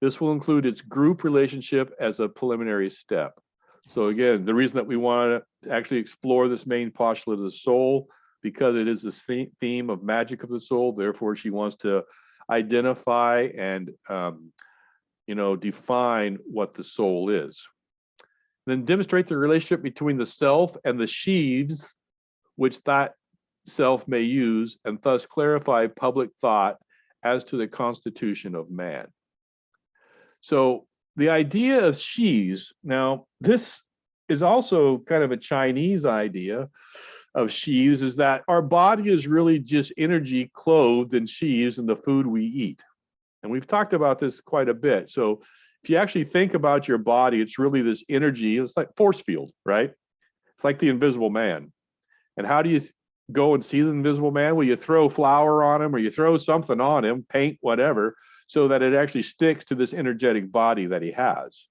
This will include its group relationship as a preliminary step. So again, the reason that we want to actually explore this main postulate of the soul, because it is the theme of magic of the soul. Therefore, she wants to identify and define what the soul is. Then demonstrate the relationship between the self and the sheaves which that self may use, and thus clarify public thought as to the constitution of man. So the idea of sheaves, now this is also kind of a Chinese idea of sheaves, is that our body is really just energy clothed in sheaves in the food we eat. And we've talked about this quite a bit. So if you actually think about your body, it's really this energy, it's like force field, right? It's like the invisible man. And how do you go and see the invisible man? Well, you throw flour on him, or you throw something on him, paint, whatever, so that it actually sticks to this energetic body that he has.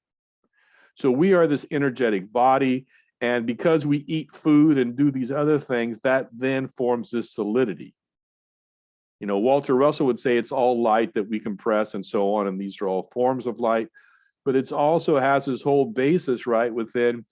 So we are this energetic body, and because we eat food and do these other things, that then forms this solidity. Walter Russell would say it's all light that we compress and so on, and these are all forms of light, but it also has this whole basis right within,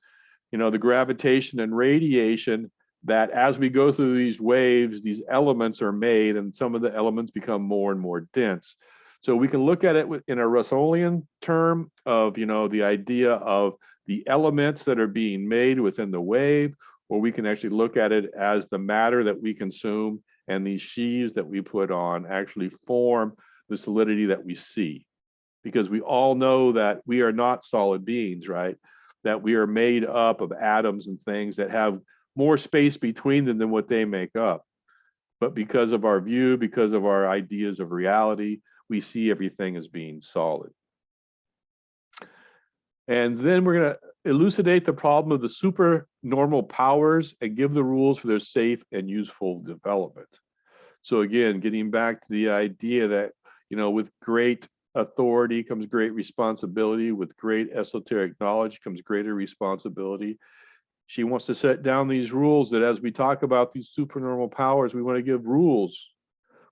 the gravitation and radiation, that as we go through these waves, these elements are made, and some of the elements become more and more dense. So we can look at it in a Russellian term of, the idea of the elements that are being made within the wave, or we can actually look at it as the matter that we consume, and these sheaves that we put on actually form the solidity that we see. Because we all know that we are not solid beings, right? That we are made up of atoms and things that have more space between them than what they make up. But because of our view, because of our ideas of reality, we see everything as being solid. And then we're going to elucidate the problem of the supernormal powers and give the rules for their safe and useful development. So again, getting back to the idea that, with great authority comes great responsibility. With great esoteric knowledge comes greater responsibility. She wants to set down these rules that as we talk about these supernormal powers, we want to give rules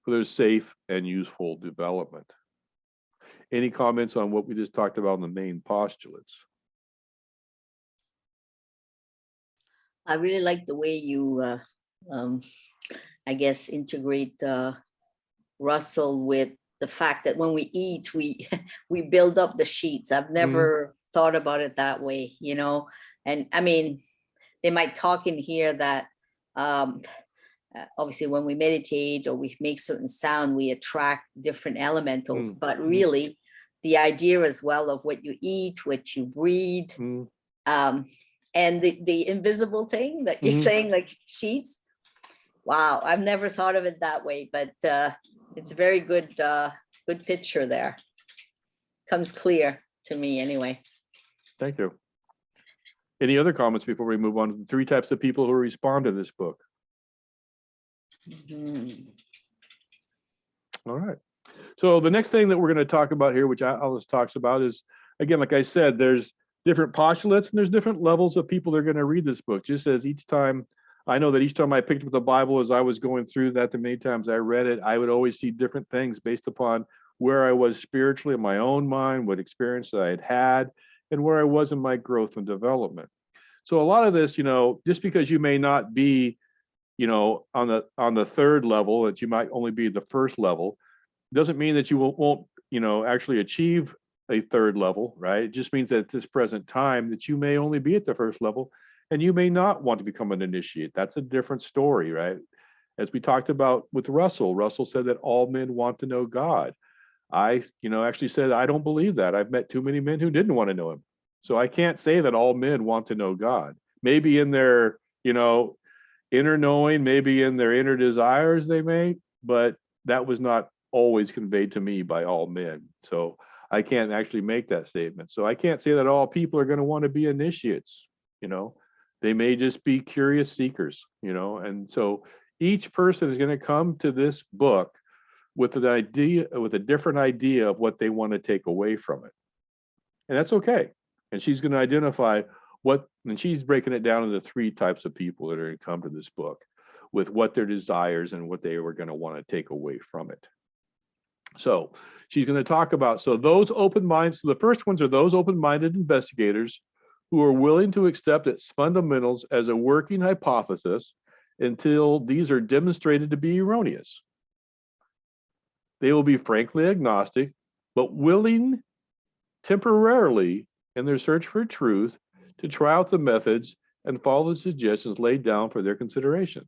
for their safe and useful development. Any comments on what we just talked about in the main postulates? I really like the way you, I guess, integrate Russell with the fact that when we eat, we build up the sheets. I've never thought about it that way, And I mean, they might talk in here that obviously when we meditate or we make certain sound, we attract different elementals, but really the idea as well of what you eat, what you breathe, and the invisible thing that you're saying, like sheets. Wow, I've never thought of it that way, but it's a very good picture there. Comes clear to me anyway. Thank you. Any other comments before we move on to the three types of people who respond to this book? All right. So the next thing that we're going to talk about here, which Alice talks about, is, again, like I said, there's different postulates and there's different levels of people that are going to read this book. Just as each time, I know that each time I picked up the Bible, as I was going through that, the many times I read it, I would always see different things based upon where I was spiritually in my own mind, what experience I had had, and where I was in my growth and development. So a lot of this, just because you may not be, on the third level, that you might only be the first level, doesn't mean that you won't, actually achieve a third level, right? It just means that at this present time that you may only be at the first level and you may not want to become an initiate. That's a different story, right? As we talked about with Russell said that all men want to know God. I, actually said, I don't believe that. I've met too many men who didn't want to know him. So I can't say that all men want to know God. Maybe in their you know, inner knowing, maybe in their inner desires they may, but that was not always conveyed to me by all men. So I can't actually make that statement. So I can't say that all people are going to want to be initiates, you know. They may just be curious seekers, you know. And so each person is going to come to this book with an idea, with a different idea of what they want to take away from it. And that's okay. And she's going to identify what, and she's breaking it down into 3 types of people that are going to come to this book with what their desires and what they were going to want to take away from it. So she's going to talk about, so those open minds, so the first ones are those open-minded investigators who are willing to accept its fundamentals as a working hypothesis until these are demonstrated to be erroneous. They will be frankly agnostic, but willing temporarily in their search for truth to try out the methods and follow the suggestions laid down for their consideration.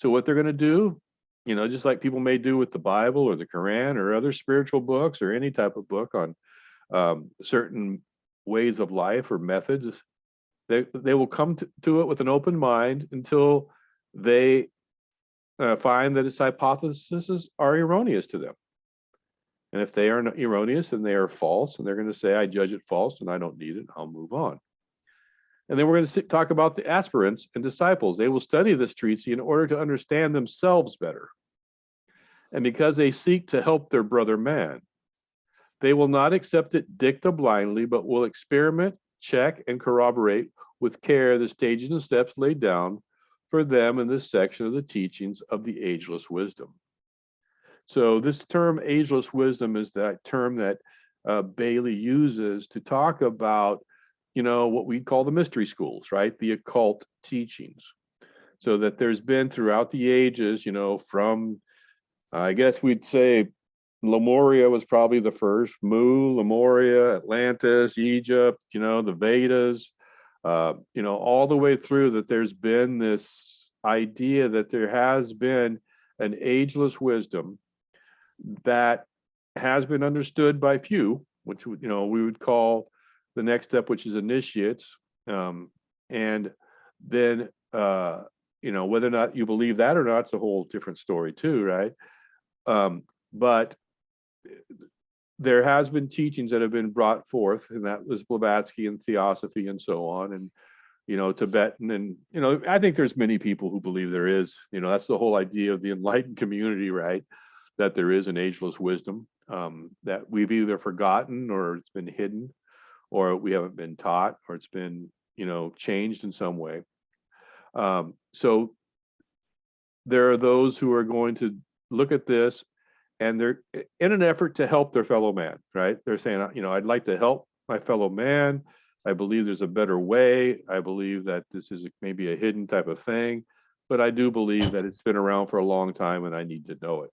So what they're going to do, you know, just like people may do with the Bible or the Quran or other spiritual books or any type of book on certain ways of life or methods, they will come to it with an open mind until they find that its hypotheses are erroneous to them. And if they are erroneous and they are false, and they're going to say, I judge it false and I don't need it, I'll move on. And then we're going to talk about the aspirants and disciples. They will study this treatise in order to understand themselves better. And because they seek to help their brother man, they will not accept it dicta blindly, but will experiment, check, and corroborate with care the stages and steps laid down for them in this section of the teachings of the ageless wisdom. So this term ageless wisdom is that term that Bailey uses to talk about, you know, what we call the mystery schools, right? The occult teachings. So that there's been throughout the ages, you know, from, I guess we'd say Lemuria was probably the first, Mu, Lemuria, Atlantis, Egypt, you know, the Vedas, you know, all the way through, that there's been this idea that there has been an ageless wisdom that has been understood by few, which, you know, we would call the next step, which is initiates. And then, you know, whether or not you believe that or not, it's a whole different story too, right? But there has been teachings that have been brought forth, and that was Blavatsky and Theosophy and so on, and, you know, Tibetan, and, you know, I think there's many people who believe there is, you know, that's the whole idea of the enlightened community, right? That there is an ageless wisdom that we've either forgotten or it's been hidden, or we haven't been taught, or it's been, you know, changed in some way. So there are those who are going to look at this, and they're in an effort to help their fellow man, right? They're saying, you know, I'd like to help my fellow man. I believe there's a better way. I believe that this is maybe a hidden type of thing, but I do believe that it's been around for a long time and I need to know it.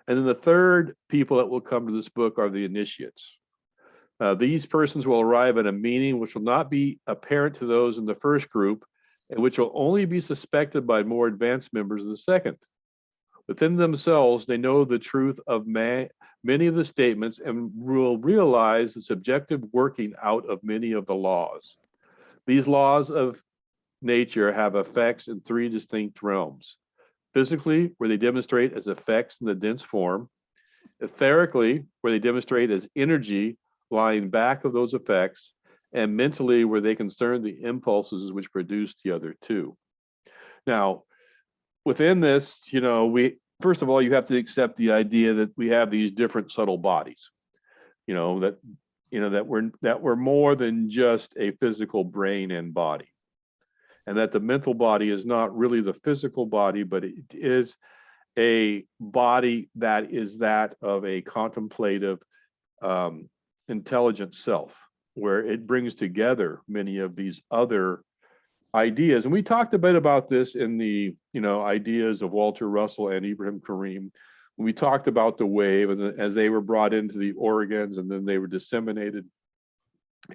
And then the third people that will come to this book are the initiates. These persons will arrive at a meaning which will not be apparent to those in the first group, and which will only be suspected by more advanced members of the second. Within themselves, they know the truth of many of the statements and will realize the subjective working out of many of the laws. These laws of nature have effects in 3 distinct realms. Physically, where they demonstrate as effects in the dense form. Etherically, where they demonstrate as energy lying back of those effects. And mentally, where they concern the impulses which produce the other 2. Now, within this, you know, first of all, you have to accept the idea that we have these different subtle bodies, you know, that we're more than just a physical brain and body. And that the mental body is not really the physical body, but it is a body that is that of a contemplative, intelligent self, where it brings together many of these other ideas. And we talked a bit about this in the, you know, ideas of Walter Russell and Ibrahim Karim, when we talked about the wave, and as they were brought into the organs and then they were disseminated,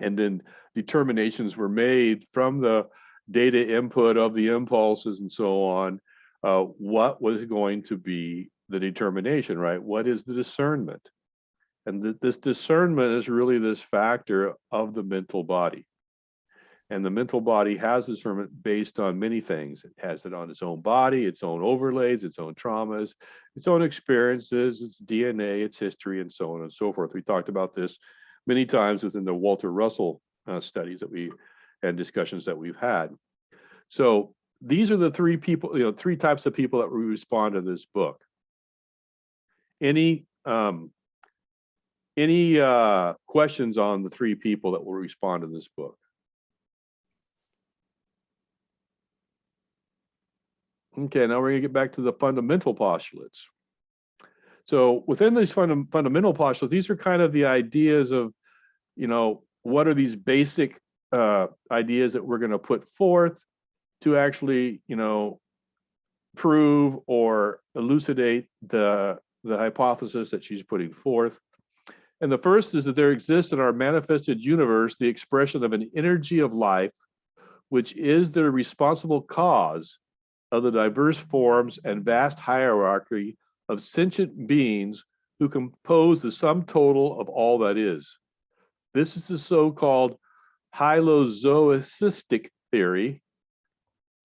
and then determinations were made from the data input of the impulses and so on, what was going to be the determination, right? What is the discernment? And this discernment is really this factor of the mental body. And the mental body has this from it based on many things. It has it on its own body, its own overlays, its own traumas, its own experiences, its DNA, its history, and so on and so forth. We talked about this many times within the Walter Russell studies that we and discussions that we've had. So these are the three people, three types of people that will respond to this book. Any questions on the three people that will respond to this book? Okay, now we're going to get back to the fundamental postulates. So within these fundamental postulates, these are kind of the ideas of, what are these basic ideas that we're going to put forth to actually, prove or elucidate the hypothesis that she's putting forth. And the first is that there exists in our manifested universe the expression of an energy of life, which is the responsible cause of the diverse forms and vast hierarchy of sentient beings who compose the sum total of all that is. This is the so-called Hylozoic theory,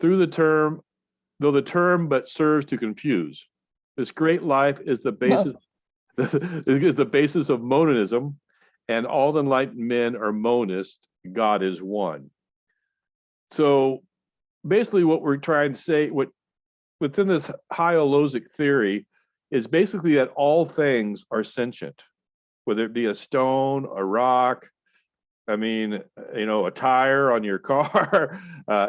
though the term but serves to confuse. This great life is the basis is the basis of monism, and all enlightened men are monists. God is one. So basically what we're trying to say, within this Hylozoic theory, is basically that all things are sentient, whether it be a stone, a rock, a tire on your car,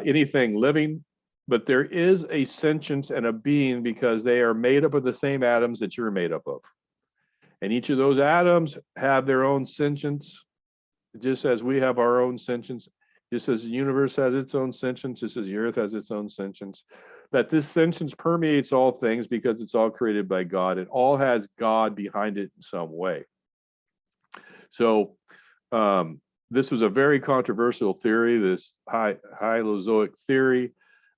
anything living. But there is a sentience and a being because they are made up of the same atoms that you're made up of. And each of those atoms have their own sentience, just as we have our own sentience, just as the universe has its own sentience, just as the earth has its own sentience. That this sentience permeates all things because it's all created by God. It all has God behind it in some way. So this was a very controversial theory, this Hylozoic theory,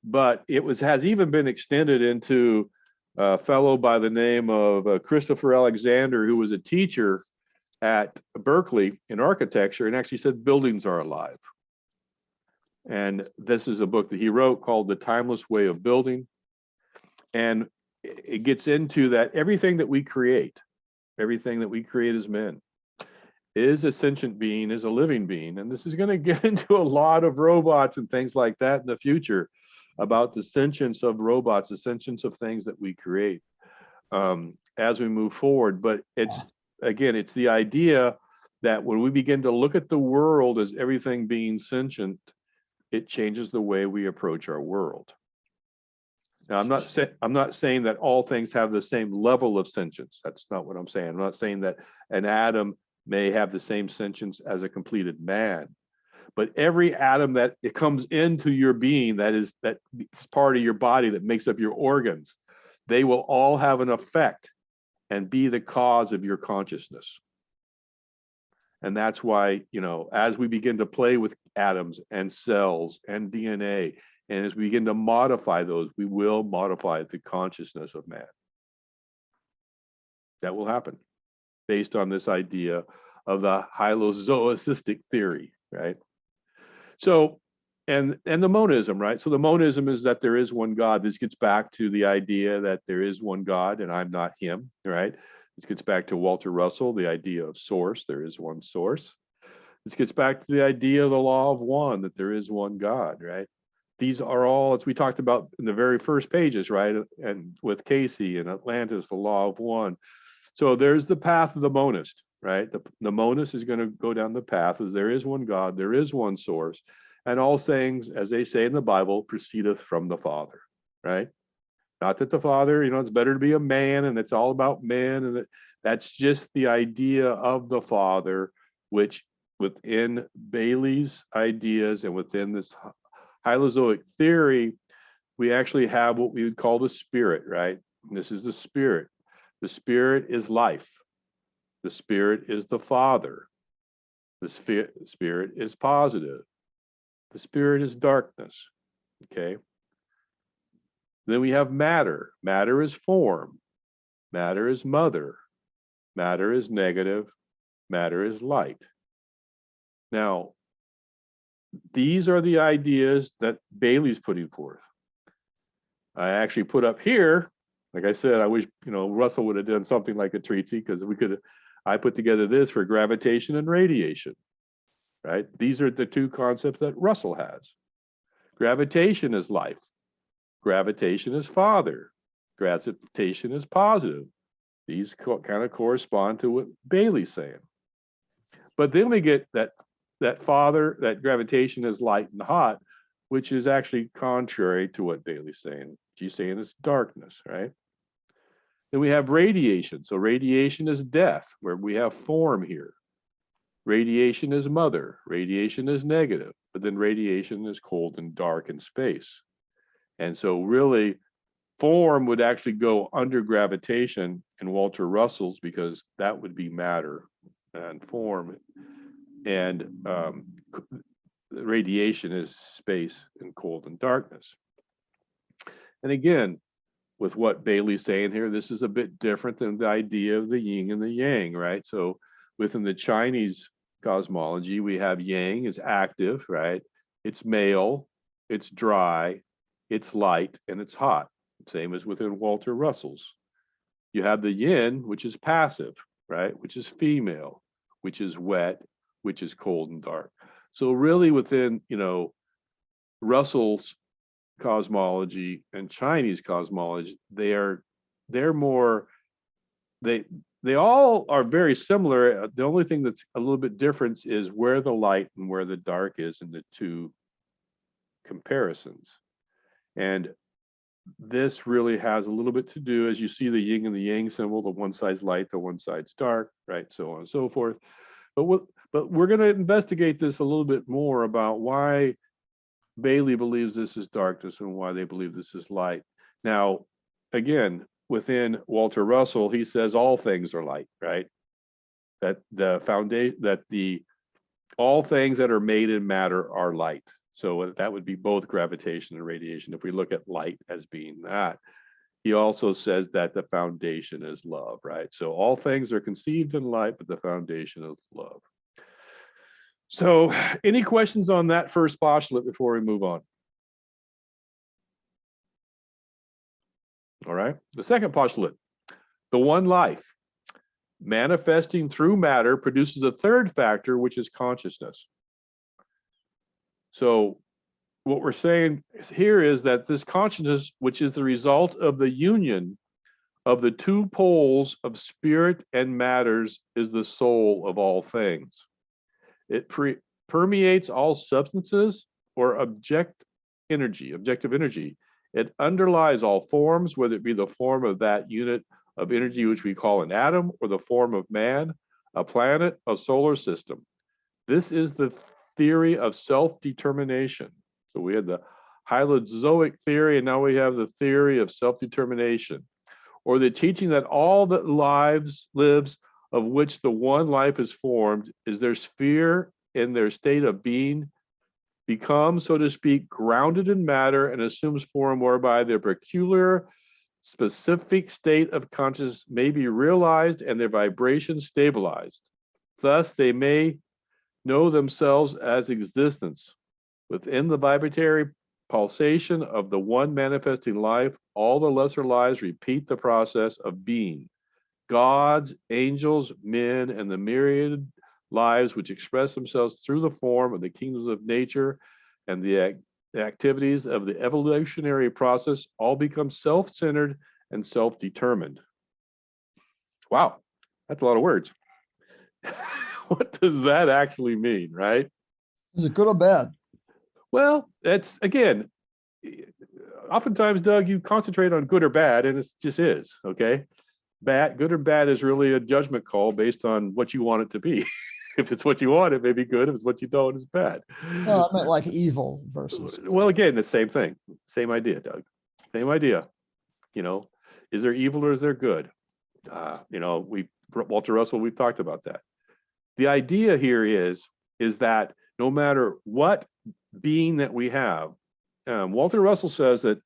but it has even been extended into a fellow by the name of Christopher Alexander, who was a teacher at Berkeley in architecture and actually said buildings are alive. And this is a book that he wrote called The Timeless Way of Building. And it gets into that everything that we create as men, is a sentient being, is a living being. And this is going to get into a lot of robots and things like that in the future, about the sentience of robots, the sentience of things that we create as we move forward. But it's the idea that when we begin to look at the world as everything being sentient, it changes the way we approach our world. Now, I'm not saying that all things have the same level of sentience. That's not what I'm saying. I'm not saying that an atom may have the same sentience as a completed man. But every atom that it comes into your being, that's part of your body, that makes up your organs, they will all have an effect and be the cause of your consciousness. And that's why, as we begin to play with atoms and cells and DNA, and as we begin to modify those, we will modify the consciousness of man. That will happen based on this idea of the Hylozoic theory, right? So, and the monism, right? So the monism is that there is one God. This gets back to the idea that there is one God and I'm not him, right? This gets back to Walter Russell, the idea of source. There is one source. This gets back to the idea of the law of one, that there is one God, right? These are all, as we talked about in the very first pages, right? And with Cayce and Atlantis, the law of one. So there's the path of the monist, right? The monist is going to go down the path of there is one God, there is one source, and all things, as they say in the Bible, proceedeth from the Father, right? Not that the Father, it's better to be a man and it's all about men, and that's just the idea of the Father, which within Bailey's ideas and within this Hylozoic theory, we actually have what we would call the spirit, right? And this is the spirit. The spirit is life. The spirit is the Father. The spirit is positive. The spirit is darkness, okay? Then we have matter. Matter is form. Matter is mother. Matter is negative. Matter is light. Now, these are the ideas that Bailey's putting forth. I actually put up here, like I said, I wish, Russell would have done something like a treatise, because I put together this for gravitation and radiation, right? These are the two concepts that Russell has. Gravitation is life. Gravitation is father. Gravitation is positive. These kind of correspond to what Bailey's saying. But then we get that father, that gravitation is light and hot, which is actually contrary to what Bailey's saying. She's saying it's darkness, right? Then we have radiation. So radiation is death, where we have form here. Radiation is mother. Radiation is negative, but then radiation is cold and dark in space. And so really, form would actually go under gravitation in Walter Russell's, because that would be matter and form. And radiation is space and cold and darkness. And again, with what Bailey's saying here, this is a bit different than the idea of the yin and the yang, right? So within the Chinese cosmology, we have yang is active, right? It's male, it's dry, it's light, and it's hot. Same as within Walter Russell's. You have the yin, which is passive, right? Which is female, which is wet, which is cold and dark. So really within, Russell's cosmology and Chinese cosmology, they're more, they all are very similar. The only thing that's a little bit different is where the light and where the dark is in the two comparisons. And this really has a little bit to do, as you see the yin and the yang symbol, the one side's light, the one side's dark, right? So on and so forth. But we're going to investigate this a little bit more about why Bailey believes this is darkness and why they believe this is light. Now, again, within Walter Russell, he says all things are light, right? That the foundation, that all things that are made in matter are light. So that would be both gravitation and radiation, if we look at light as being that. He also says that the foundation is love, right? So all things are conceived in light, but the foundation is love. So any questions on that first postulate before we move on? All right, the second postulate, the one life manifesting through matter produces a third factor, which is consciousness. So what we're saying here is that this consciousness, which is the result of the union of the two poles of spirit and matters, is the soul of all things. It permeates all substances or objective energy. It underlies all forms, whether it be the form of that unit of energy which we call an atom, or the form of man, a planet, a solar system. This is the theory of self-determination. So we had the Hylozoic theory, and now we have the theory of self-determination, or the teaching that all that lives of which the one life is formed is their sphere in their state of being, becomes, so to speak, grounded in matter and assumes form whereby their peculiar specific state of consciousness may be realized and their vibration stabilized. Thus, they may know themselves as existence. Within the vibratory pulsation of the one manifesting life, all the lesser lives repeat the process of being. Gods, angels, men, and the myriad lives which express themselves through the form of the kingdoms of nature and the activities of the evolutionary process all become self-centered and self-determined. Wow, that's a lot of words. What does that actually mean, right? Is it good or bad? Well, that's, again, oftentimes, Doug, you concentrate on good or bad, and it just is, okay? Good or bad is really a judgment call based on what you want it to be. If it's what you want, it may be good. If it's what you don't, it's bad. No, I meant like evil versus. Well, again, the same thing. Same idea, Doug. Same idea. Is there evil or is there good? Walter Russell, we've talked about that. The idea here is that no matter what being that we have, Walter Russell says that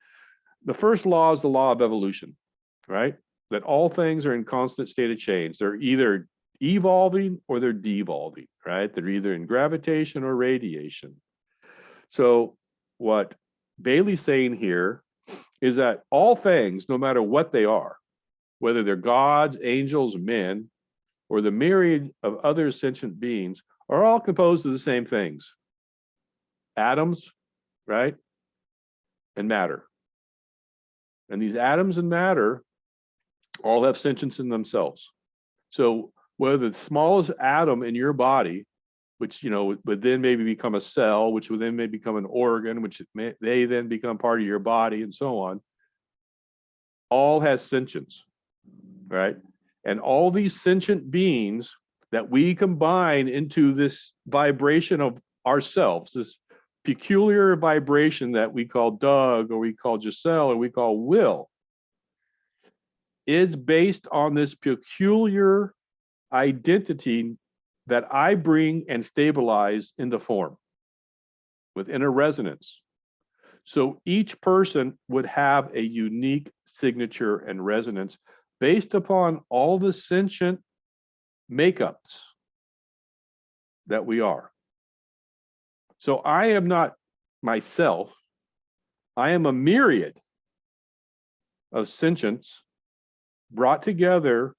the first law is the law of evolution, right? That all things are in constant state of change. They're either evolving or they're devolving, right? They're either in gravitation or radiation. So what Bailey's saying here is that all things, no matter what they are, whether they're gods, angels, men, or the myriad of other sentient beings, are all composed of the same things: atoms, right? And matter. And these atoms and matter all have sentience in themselves. So whether the smallest atom in your body, which would then maybe become a cell, which would then maybe become an organ, which they then become part of your body, and so on, all has sentience, right? And all these sentient beings that we combine into this vibration of ourselves, this peculiar vibration that we call Doug, or we call Giselle, or we call Will, is based on this peculiar identity that I bring and stabilize into form within a resonance. So each person would have a unique signature and resonance based upon all the sentient makeups that we are. So I am not myself. I am a myriad of sentients brought together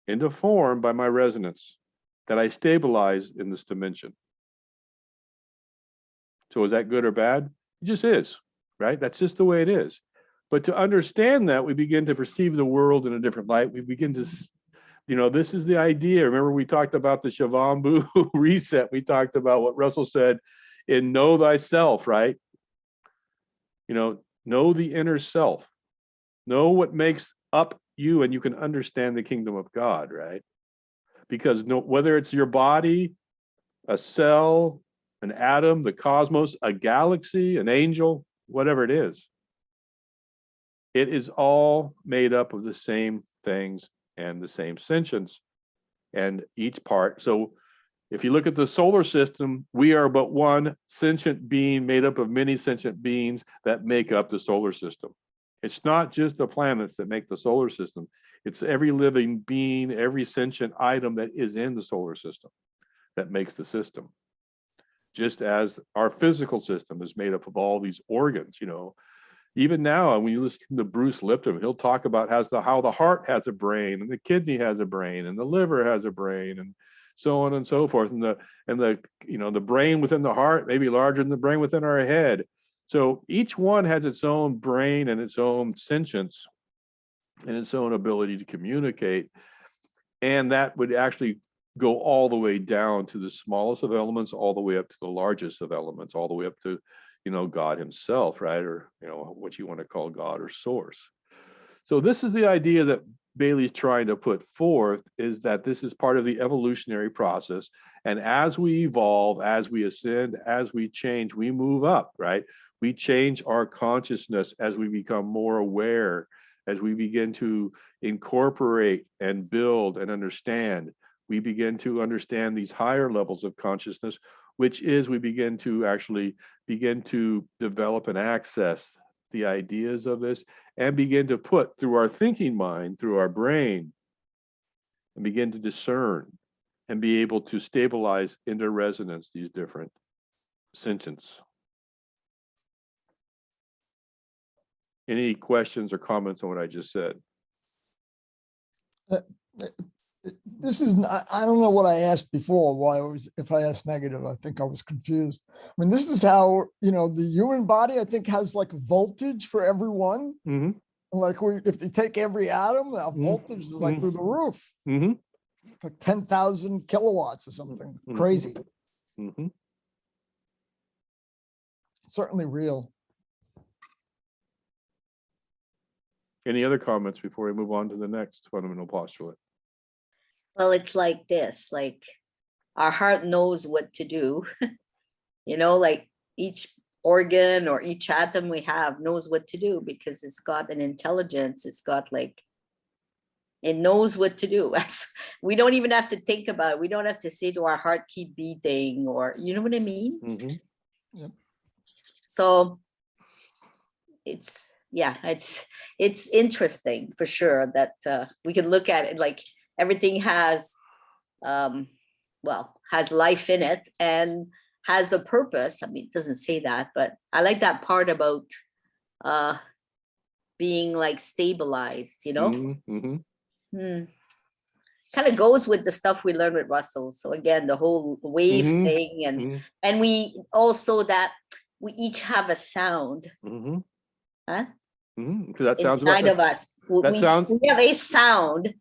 into form by my resonance that I stabilize in this dimension. So is that good or bad? It just is, right? That's just the way it is. But to understand that, we begin to perceive the world in a different light. We begin to, this is the idea. Remember, we talked about the Shavambu reset. We talked about what Russell said in know thyself, right? Know the inner self. Know what makes up you, and you can understand the kingdom of God, right? Because whether it's your body, a cell, an atom, the cosmos, a galaxy, an angel, whatever it is all made up of the same things and the same sentience, and each part. So if you look at the solar system, we are but one sentient being made up of many sentient beings that make up the solar system. It's not just the planets that make the solar system. It's every living being, every sentient item that is in the solar system that makes the system. Just as our physical system is made up of all these organs, even now, when you listen to Bruce Lipton, he'll talk about how the heart has a brain, and the kidney has a brain, and the liver has a brain, and so on and so forth. And the brain within the heart may be larger than the brain within our head. So each one has its own brain and its own sentience and its own ability to communicate. And that would actually go all the way down to the smallest of elements, all the way up to the largest of elements, all the way up to God himself, right? Or what you want to call God or source. So this is the idea that Bailey's trying to put forth, is that this is part of the evolutionary process. And as we evolve, as we ascend, as we change, we move up, right? We change our consciousness as we become more aware, as we begin to incorporate and build and understand. We begin to understand these higher levels of consciousness, which is we begin to develop and access the ideas of this, and begin to put through our thinking mind, through our brain, and begin to discern and be able to stabilize into resonance these different sentience. Any questions or comments on what I just said? This is not, I don't know what I asked before. If I asked negative, I think I was confused. I mean, this is how, the human body, I think, has like voltage for everyone. Mm-hmm. Like if they take every atom, that voltage is like through the roof. Mm-hmm. Like 10,000 kilowatts or something. Mm-hmm. Crazy. Mm-hmm. Certainly real. Any other comments before we move on to the next fundamental postulate? Well, it's like this, like our heart knows what to do, like each organ or each atom we have knows what to do because it's got an intelligence. It's got it knows what to do. We don't even have to think about it. We don't have to say to our heart, keep beating, or you know what I mean? Mm-hmm. Yep. So it's interesting for sure that we can look at it like everything has life in it, and has a purpose. I mean, it doesn't say that, but I like that part about being like stabilized, you know? Kind of goes with the stuff we learned with Russell. So again, the whole wave thing, and we also that we each have a sound. Huh? Because that sounds inside of us. We have a sound.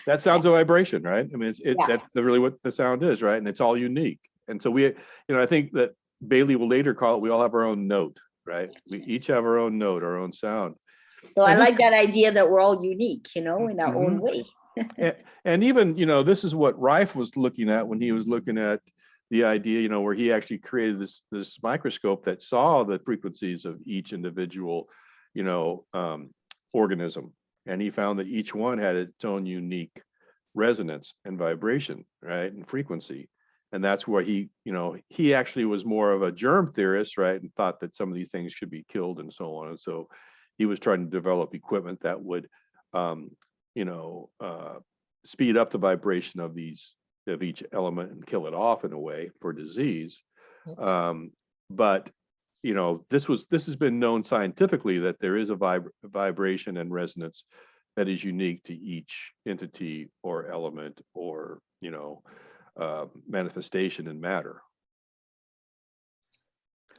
That sounds a vibration, right? I mean, Yeah. that's really what the sound is, right? And it's all unique. And so we, you know, I think that Bailey will later call it, we all have our own note, right? We each have our own note, our own sound. So I like that idea that we're all unique, you know, in our own way. and even, you know, this is what Rife was looking at when he was looking at the idea, you know, where he actually created this microscope that saw the frequencies of each individual, you know, organism. And he found that each one had its own unique resonance and vibration, right, and frequency. And that's where he, you know, he actually was more of a germ theorist, right, and thought that some of these things should be killed and so on. And so he was trying to develop equipment that would, you know, speed up the vibration of each element and kill it off in a way for disease. But you know, this has been known scientifically that there is a vibration and resonance that is unique to each entity or element or, you know, manifestation in matter.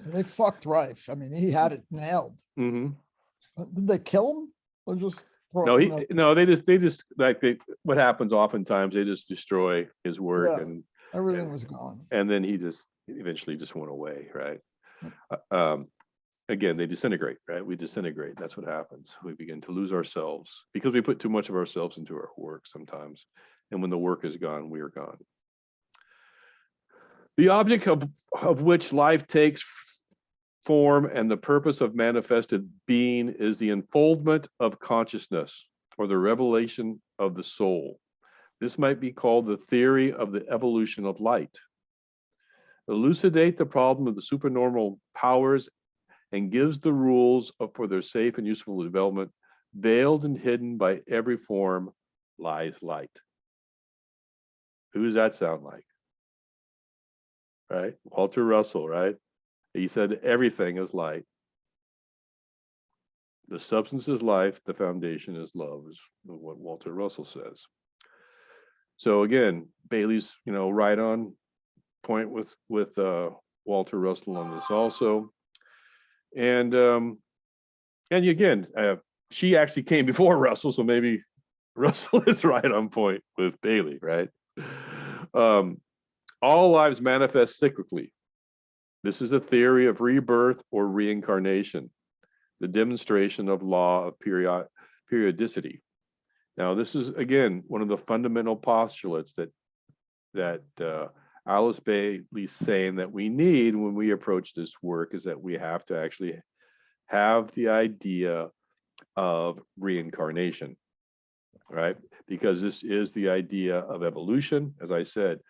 They fucked Rife. I mean, he had it nailed. Did they kill him or just throw him out? No, they just like what happens oftentimes, they just destroy his work and everything was gone. And then he just eventually just went away, right? Again, they disintegrate, right? We disintegrate. That's what happens. We begin to lose ourselves because we put too much of ourselves into our work sometimes. And when the work is gone, we are gone. The object of which life takes form and the purpose of manifested being is the unfoldment of consciousness or the revelation of the soul. This might be called the theory of the evolution of light. Elucidate the problem of the supernormal powers and gives the rules for their safe and useful development. Veiled and hidden by every form lies light. Who does that sound like? Right? Walter Russell, right? He said everything is light. The substance is life, the foundation is love, is what Walter Russell says. So again, Bailey's, you know, right on point with Walter Russell on this also. And again, she actually came before Russell, so maybe Russell is right on point with Bailey, right? All lives manifest cyclically. This is a theory of rebirth or reincarnation, the demonstration of law of periodicity. Now, this is, again, one of the fundamental postulates that Alice Bailey's saying that we need when we approach this work is that we have to actually have the idea of reincarnation, right? Because this is the idea of evolution. As I said,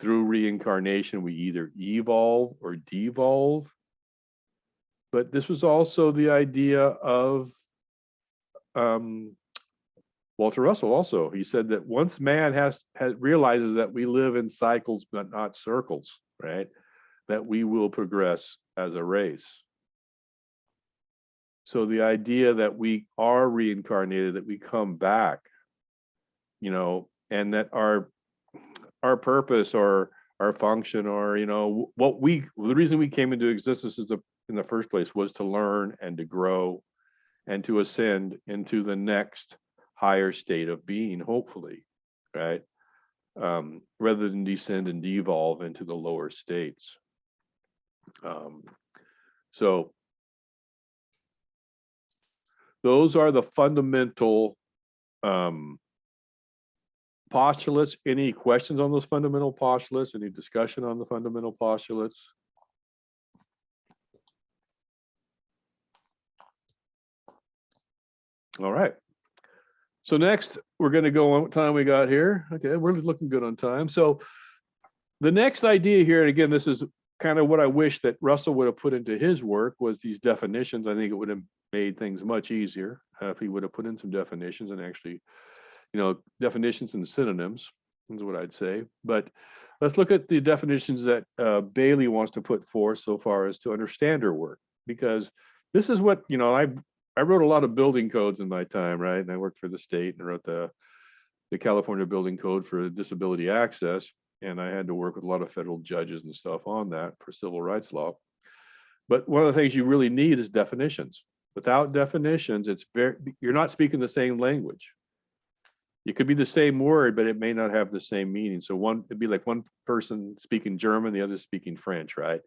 through reincarnation, we either evolve or devolve. But this was also the idea of Walter Russell also. He said that once man realizes that we live in cycles but not circles, right, that we will progress as a race. So the idea that we are reincarnated, that we come back, you know, and that our purpose or our function or, you know, the reason we came into existence in the first place was to learn and to grow and to ascend into the next higher state of being, hopefully, right? Rather than descend and devolve into the lower states. So those are the fundamental postulates. Any questions on those fundamental postulates? Any discussion on the fundamental postulates? All right. So next, we're going to go on what time we got here. Okay, we're looking good on time. So the next idea here, and again, this is kind of what I wish that Russell would have put into his work, was these definitions. I think it would have made things much easier if he would have put in some definitions and actually, you know, definitions and synonyms is what I'd say. But let's look at the definitions that Bailey wants to put forth so far as to understand her work, because this is what, I wrote a lot of building codes in my time, right? And I worked for the state and wrote the California Building Code for disability access. And I had to work with a lot of federal judges and stuff on that for civil rights law. But one of the things you really need is definitions. Without definitions, you're not speaking the same language. It could be the same word, but it may not have the same meaning. So it'd be like one person speaking German, the other speaking French, right?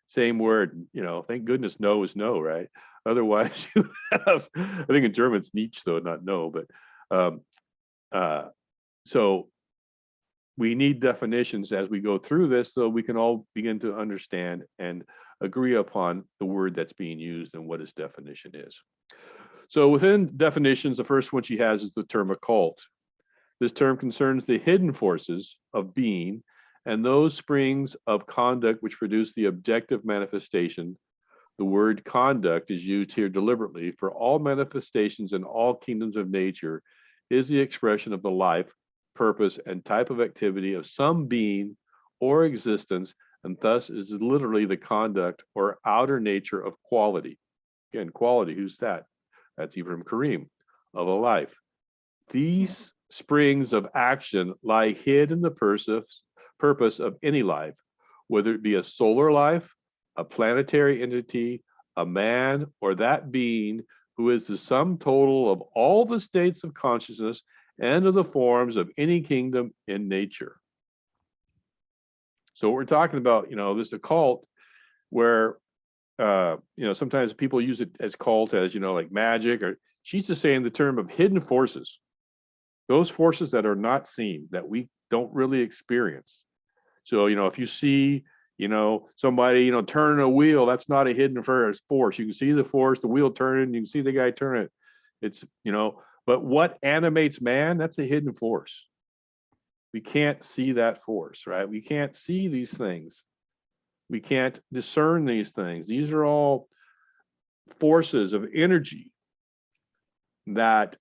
Same word, thank goodness no is no, right? Otherwise, you have, I think in German it's Nietzsche, though, not no, but so we need definitions as we go through this so we can all begin to understand and agree upon the word that's being used and what its definition is. So within definitions, the first one she has is the term occult. This term concerns the hidden forces of being and those springs of conduct which produce the objective manifestation. The word conduct is used here deliberately, for all manifestations in all kingdoms of nature is the expression of the life, purpose, and type of activity of some being or existence, and thus is literally the conduct or outer nature of quality. Again, quality, who's that? That's Ibrahim Karim, of a life. These springs of action lie hid in the purpose of any life, whether it be a solar life, a planetary entity, a man, or that being who is the sum total of all the states of consciousness and of the forms of any kingdom in nature. So what we're talking about, this occult, where sometimes people use it as cult as, like magic, or she's just saying the term of hidden forces, those forces that are not seen, that we don't really experience. So, if you see, somebody, turning a wheel, that's not a hidden force. You can see the force, the wheel turning, you can see the guy turn it. It's, but what animates man, that's a hidden force. We can't see that force, right? We can't see these things. We can't discern these things. These are all forces of energy that,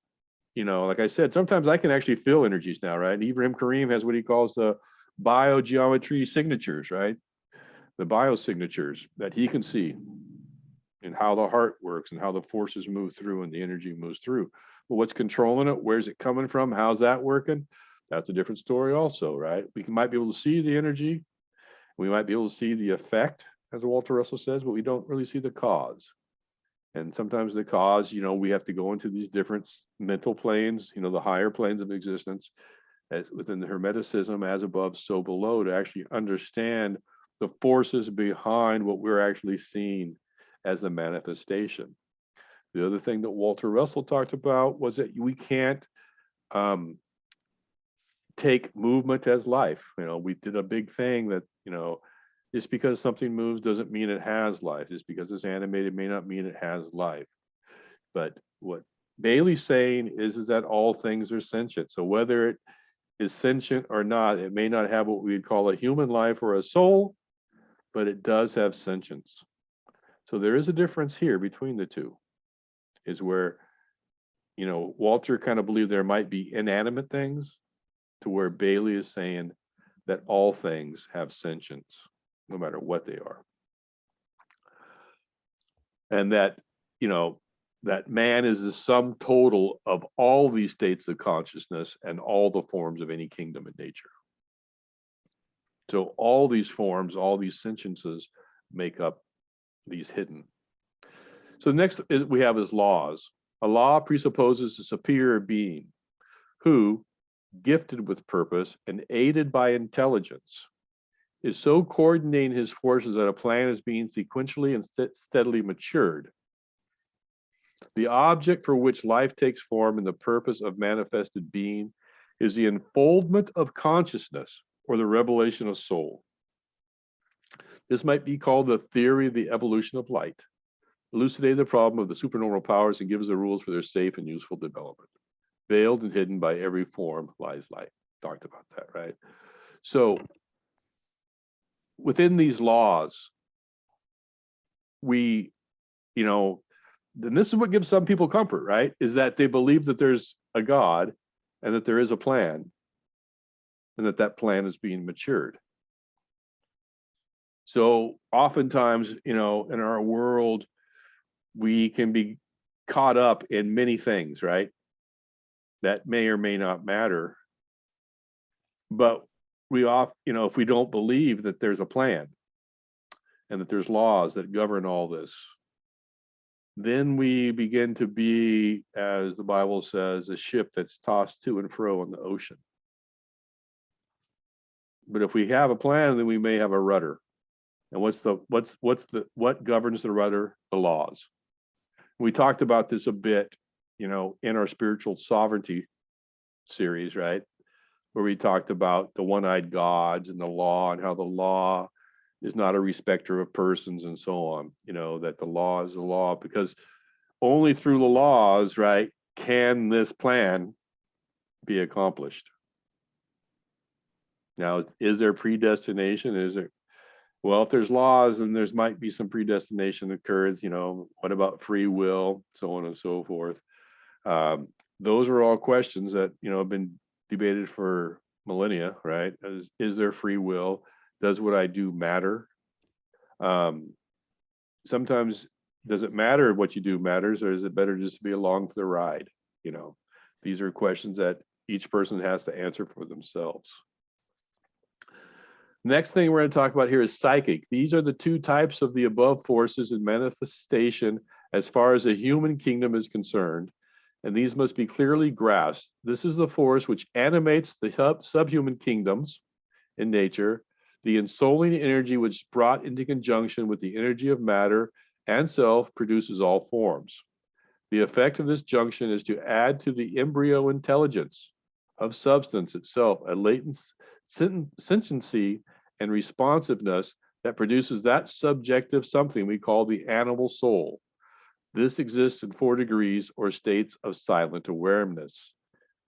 like I said, sometimes I can actually feel energies now, right? And Ibrahim Karim has what he calls the biogeometry signatures, right? The biosignatures that he can see and how the heart works and how the forces move through and the energy moves through. But what's controlling it? Where's it coming from? How's that working? That's a different story also, right? We might be able to see the energy. We might be able to see the effect, as Walter Russell says, but we don't really see the cause. And sometimes the cause, we have to go into these different mental planes, the higher planes of existence, as within the Hermeticism, as above, so below, to actually understand the forces behind what we're actually seeing as the manifestation. The other thing that Walter Russell talked about was that we can't take movement as life. We did a big thing that, just because something moves doesn't mean it has life. Just because it's animated may not mean it has life. But what Bailey's saying is that all things are sentient. So whether it is sentient or not, it may not have what we'd call a human life or a soul, but it does have sentience. So there is a difference here between the two, is where, Walter kind of believed there might be inanimate things, to where Bailey is saying that all things have sentience, no matter what they are. And that, that man is the sum total of all these states of consciousness and all the forms of any kingdom in nature. So all these forms, all these sentiences make up these hidden. So next we have is laws. A law presupposes a superior being who, gifted with purpose and aided by intelligence, is so coordinating his forces that a plan is being sequentially and steadily matured. The object for which life takes form and the purpose of manifested being is the unfoldment of consciousness or the revelation of soul. This might be called the theory of the evolution of light. Elucidate the problem of the supernormal powers and gives the rules for their safe and useful development. Veiled and hidden by every form lies light. Talked about that, right? So within these laws, we, and this is what gives some people comfort, right? Is that they believe that there's a God and that there is a plan and that plan is being matured. So oftentimes, in our world, we can be caught up in many things, right? That may or may not matter. But if we don't believe that there's a plan and that there's laws that govern all this, then we begin to be, as the Bible says, a ship that's tossed to and fro in the ocean. But if we have a plan, then we may have a rudder. And what governs the rudder? The laws. We talked about this a bit, in our spiritual sovereignty series, right? Where we talked about the one-eyed gods and the law, and how the law is not a respecter of persons and so on, that the law is the law, because only through the laws, right, can this plan be accomplished. Now, is there predestination? Well, if there's laws, then there's might be some predestination occurs, what about free will, so on and so forth. Those are all questions that, have been debated for millennia, right? Is there free will? Does what I do matter? Sometimes, does it matter what you do matters, or is it better just to be along for the ride? These are questions that each person has to answer for themselves. Next thing we're going to talk about here is psychic. These are the two types of the above forces in manifestation as far as the human kingdom is concerned, and these must be clearly grasped. This is the force which animates the subhuman kingdoms in nature, the ensouling energy which brought into conjunction with the energy of matter and self produces all forms. The effect of this junction is to add to the embryo intelligence of substance itself a latent sentiency and responsiveness that produces that subjective something we call the animal soul. This exists in 4 degrees or states of silent awareness: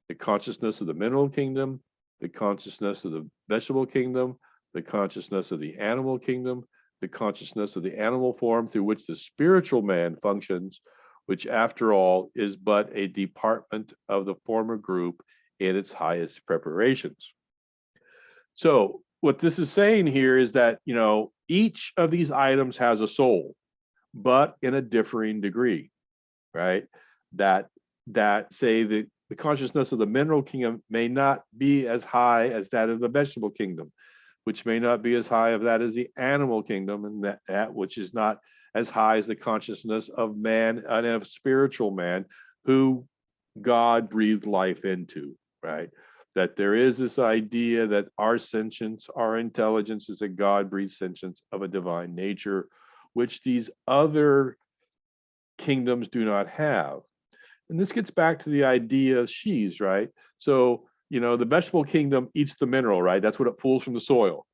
the consciousness of the mineral kingdom, the consciousness of the vegetable kingdom, the consciousness of the animal kingdom, the consciousness of the animal form through which the spiritual man functions, which after all is but a department of the former group in its highest preparations. So what this is saying here is that, each of these items has a soul, but in a differing degree, right? That say the consciousness of the mineral kingdom may not be as high as that of the vegetable kingdom, which may not be as high of that as the animal kingdom, and that which is not as high as the consciousness of man and of spiritual man who God breathed life into, right? That there is this idea that our sentience, our intelligence is a God-breathed sentience of a divine nature, which these other kingdoms do not have. And this gets back to the idea of sheaves, right? So, the vegetable kingdom eats the mineral, right? That's what it pulls from the soil.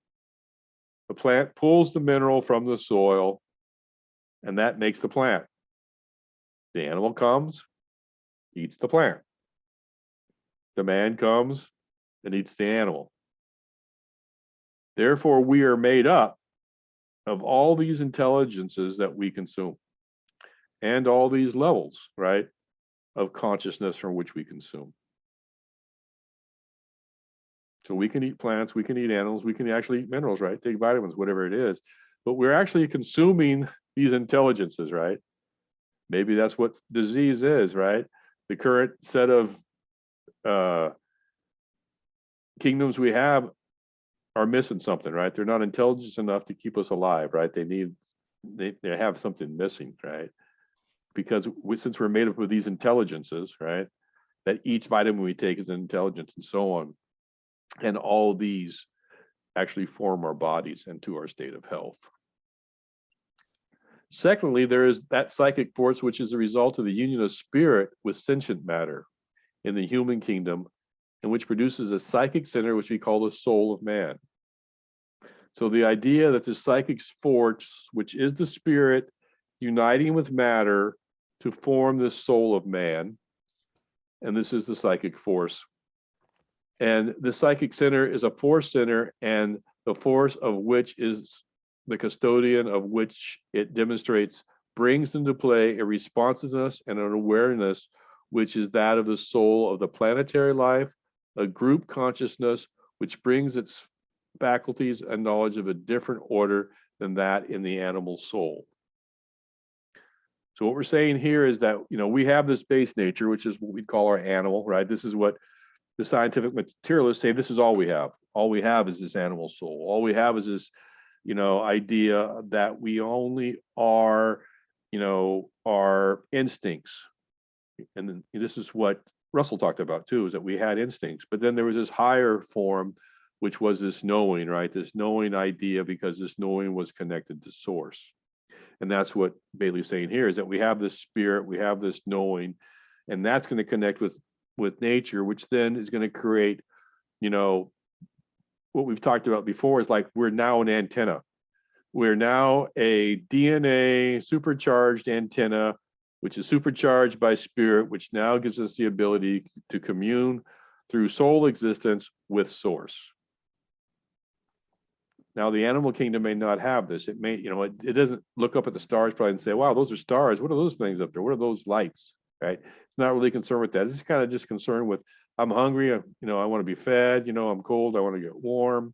The plant pulls the mineral from the soil, and that makes the plant. The animal comes, eats the plant. The man comes and eats the animal. Therefore, we are made up of all these intelligences that we consume and all these levels, right, of consciousness from which we consume. So we can eat plants, we can eat animals, we can actually eat minerals, right? Take vitamins, whatever it is. But we're actually consuming these intelligences, right? Maybe that's what disease is, right? The current set of kingdoms we have are missing something, right? They're not intelligent enough to keep us alive, right? They have something missing, right? Because since we're made up of these intelligences, right? That each vitamin we take is an intelligence and so on. And all of these actually form our bodies into our state of health. Secondly, there is that psychic force which is a result of the union of spirit with sentient matter in the human kingdom, and which produces a psychic center which we call the soul of man. So the idea that the psychic force, which is the spirit uniting with matter to form the soul of man, and this is the psychic force. And the psychic center is a force center, and the force of which is the custodian of which it demonstrates brings into play a responsiveness and an awareness which is that of the soul of the planetary life, a group consciousness which brings its faculties and knowledge of a different order than that in the animal soul. So what we're saying here is that, we have this base nature, which is what we call our animal, right? This is what the scientific materialists say. This is all we have. All we have is this animal soul. All we have is this, idea that we only are, our instincts. And then this is what Russell talked about too, is that we had instincts, but then there was this higher form, which was this knowing, right? This knowing idea, because this knowing was connected to source. And that's what Bailey's saying here, is that we have this spirit, we have this knowing, and that's going to connect with nature, which then is going to create, what we've talked about before is like, we're now an antenna. We're now a DNA supercharged antenna, which is supercharged by spirit, which now gives us the ability to commune through soul existence with source. Now, the animal kingdom may not have this. It may, it doesn't look up at the stars probably and say, wow, those are stars. What are those things up there? What are those lights, right? It's not really concerned with that. It's kind of just concerned with, I'm hungry, I want to be fed, I'm cold, I want to get warm.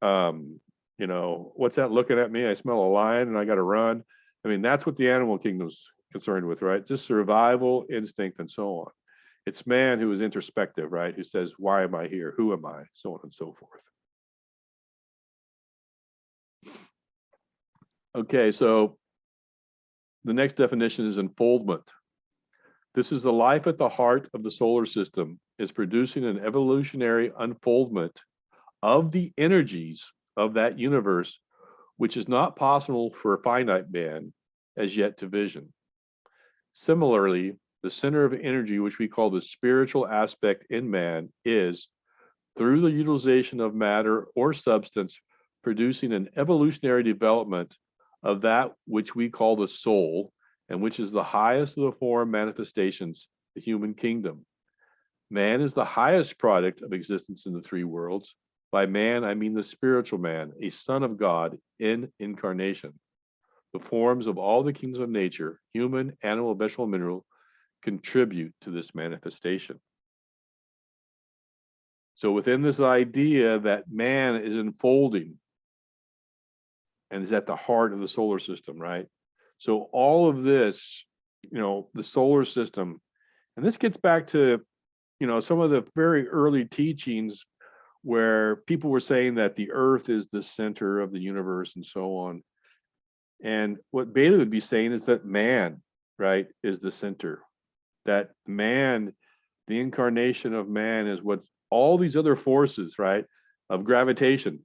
What's that looking at me? I smell a lion and I got to run. I mean, that's what the animal kingdom's concerned with, right? Just survival, instinct, and so on. It's man who is introspective, right? Who says, why am I here? Who am I? So on and so forth. Okay, so the next definition is unfoldment. This is the life at the heart of the solar system, is producing an evolutionary unfoldment of the energies of that universe, which is not possible for a finite man as yet to vision. Similarly, the center of energy, which we call the spiritual aspect in man, is, through the utilization of matter or substance, producing an evolutionary development of that which we call the soul, and which is the highest of the four manifestations, the human kingdom. Man is the highest product of existence in the three worlds. By man, I mean the spiritual man, a son of God in incarnation. The forms of all the kingdoms of nature, human, animal, vegetable, mineral, contribute to this manifestation. So within this idea that man is unfolding and is at the heart of the solar system, right? So all of this, the solar system, and this gets back to, some of the very early teachings where people were saying that the earth is the center of the universe and so on. And what Bailey would be saying is that man, right, is the center. That man, the incarnation of man, is what all these other forces, right, of gravitation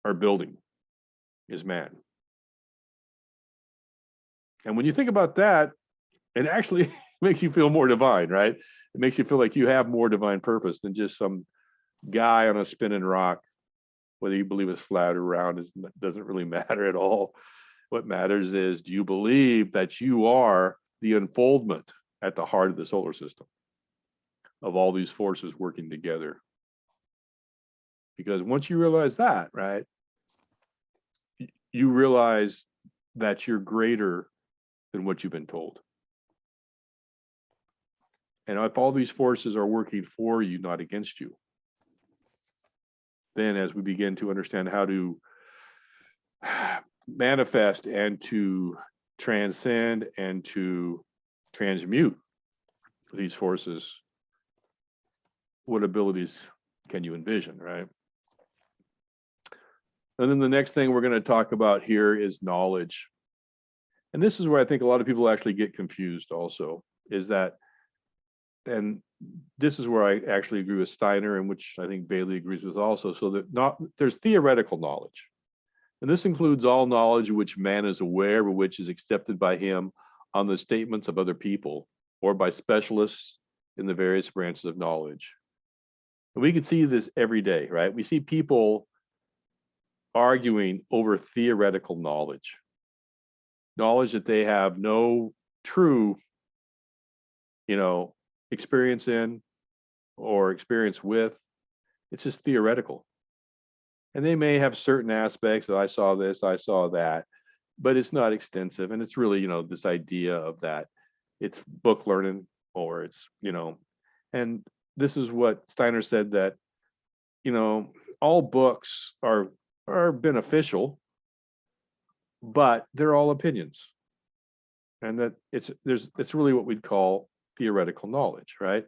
are building, is man. And when you think about that, it actually makes you feel more divine, right? It makes you feel like you have more divine purpose than just some guy on a spinning rock. Whether you believe it's flat or round doesn't really matter at all. What matters is, do you believe that you are the unfoldment at the heart of the solar system of all these forces working together? Because once you realize that, right, you realize that you're greater than what you've been told. And if all these forces are working for you, not against you, then as we begin to understand how to manifest and to transcend and to transmute these forces, what abilities can you envision, right? And then the next thing we're going to talk about here is knowledge. And this is where I think a lot of people actually get confused also, is that, and this is where I actually agree with Steiner, and which I think Bailey agrees with also, so that there's theoretical knowledge. And this includes all knowledge which man is aware of, which is accepted by him on the statements of other people or by specialists in the various branches of knowledge. And we can see this every day, right? We see people arguing over theoretical knowledge that they have no true, experience in or experience with. It's just theoretical. And they may have certain aspects that I saw this, I saw that, but it's not extensive. And it's really, this idea of that it's book learning, or it's, and this is what Steiner said, that, all books are are beneficial, but they're all opinions. And that it's really what we'd call theoretical knowledge, right?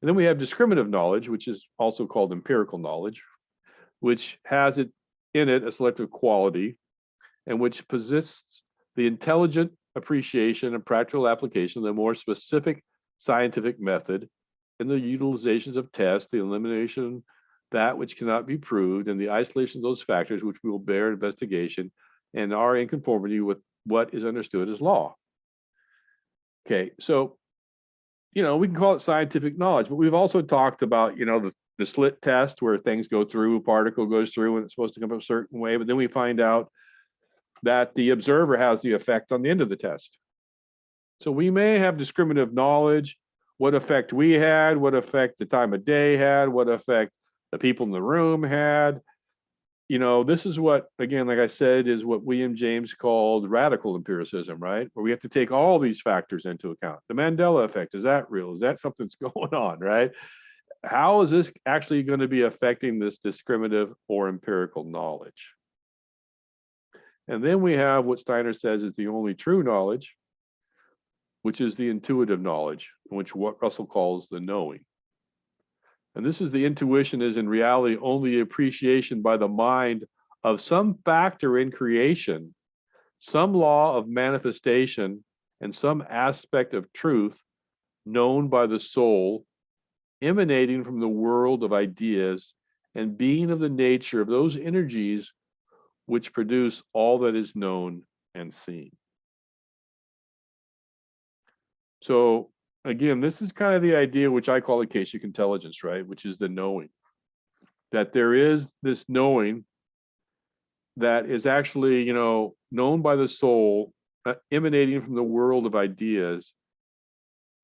And then we have discriminative knowledge, which is also called empirical knowledge, which has in it a selective quality, and which possesses the intelligent appreciation and practical application of the more specific scientific method in the utilizations of tests, the elimination that which cannot be proved, and the isolation of those factors which we will bear in investigation and are in conformity with what is understood as law. Okay, so, we can call it scientific knowledge, but we've also talked about, the slit test where things go through, a particle goes through and it's supposed to come up a certain way, but then we find out that the observer has the effect on the end of the test. So we may have discriminative knowledge, what effect we had, what effect the time of day had, what effect the people in the room had. This is what, again, like I said, is what William James called radical empiricism, right? Where we have to take all these factors into account. The Mandela effect, is that real? Is that something that's going on, right? How is this actually going to be affecting this discriminative or empirical knowledge? And then we have what Steiner says is the only true knowledge, which is the intuitive knowledge, which what Russell calls the knowing. And this is the intuition is in reality only appreciation by the mind of some factor in creation, some law of manifestation, and some aspect of truth known by the soul, emanating from the world of ideas and being of the nature of those energies which produce all that is known and seen. So again, this is kind of the idea which I call Caycic intelligence, right? Which is the knowing. That there is this knowing that is actually, known by the soul, emanating from the world of ideas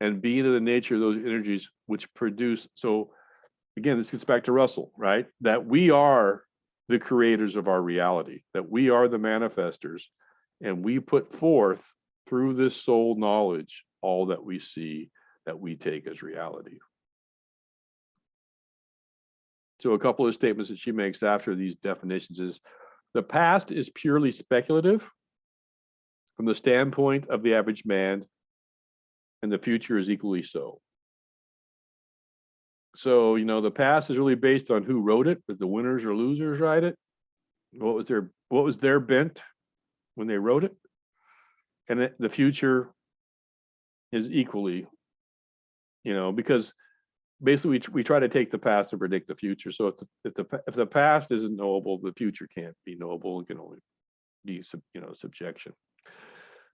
and being of the nature of those energies which produce. So again, this gets back to Russell, right? That we are the creators of our reality, that we are the manifestors, and we put forth through this soul knowledge all that we see, that we take as reality. So a couple of statements that she makes after these definitions is, the past is purely speculative from the standpoint of the average man, and the future is equally so. So, the past is really based on who wrote it, did the winners or losers write it? What was their bent when they wrote it? And the future is equally, because basically we try to take the past to predict the future. So if the past isn't knowable, the future can't be knowable. It can only be subjection.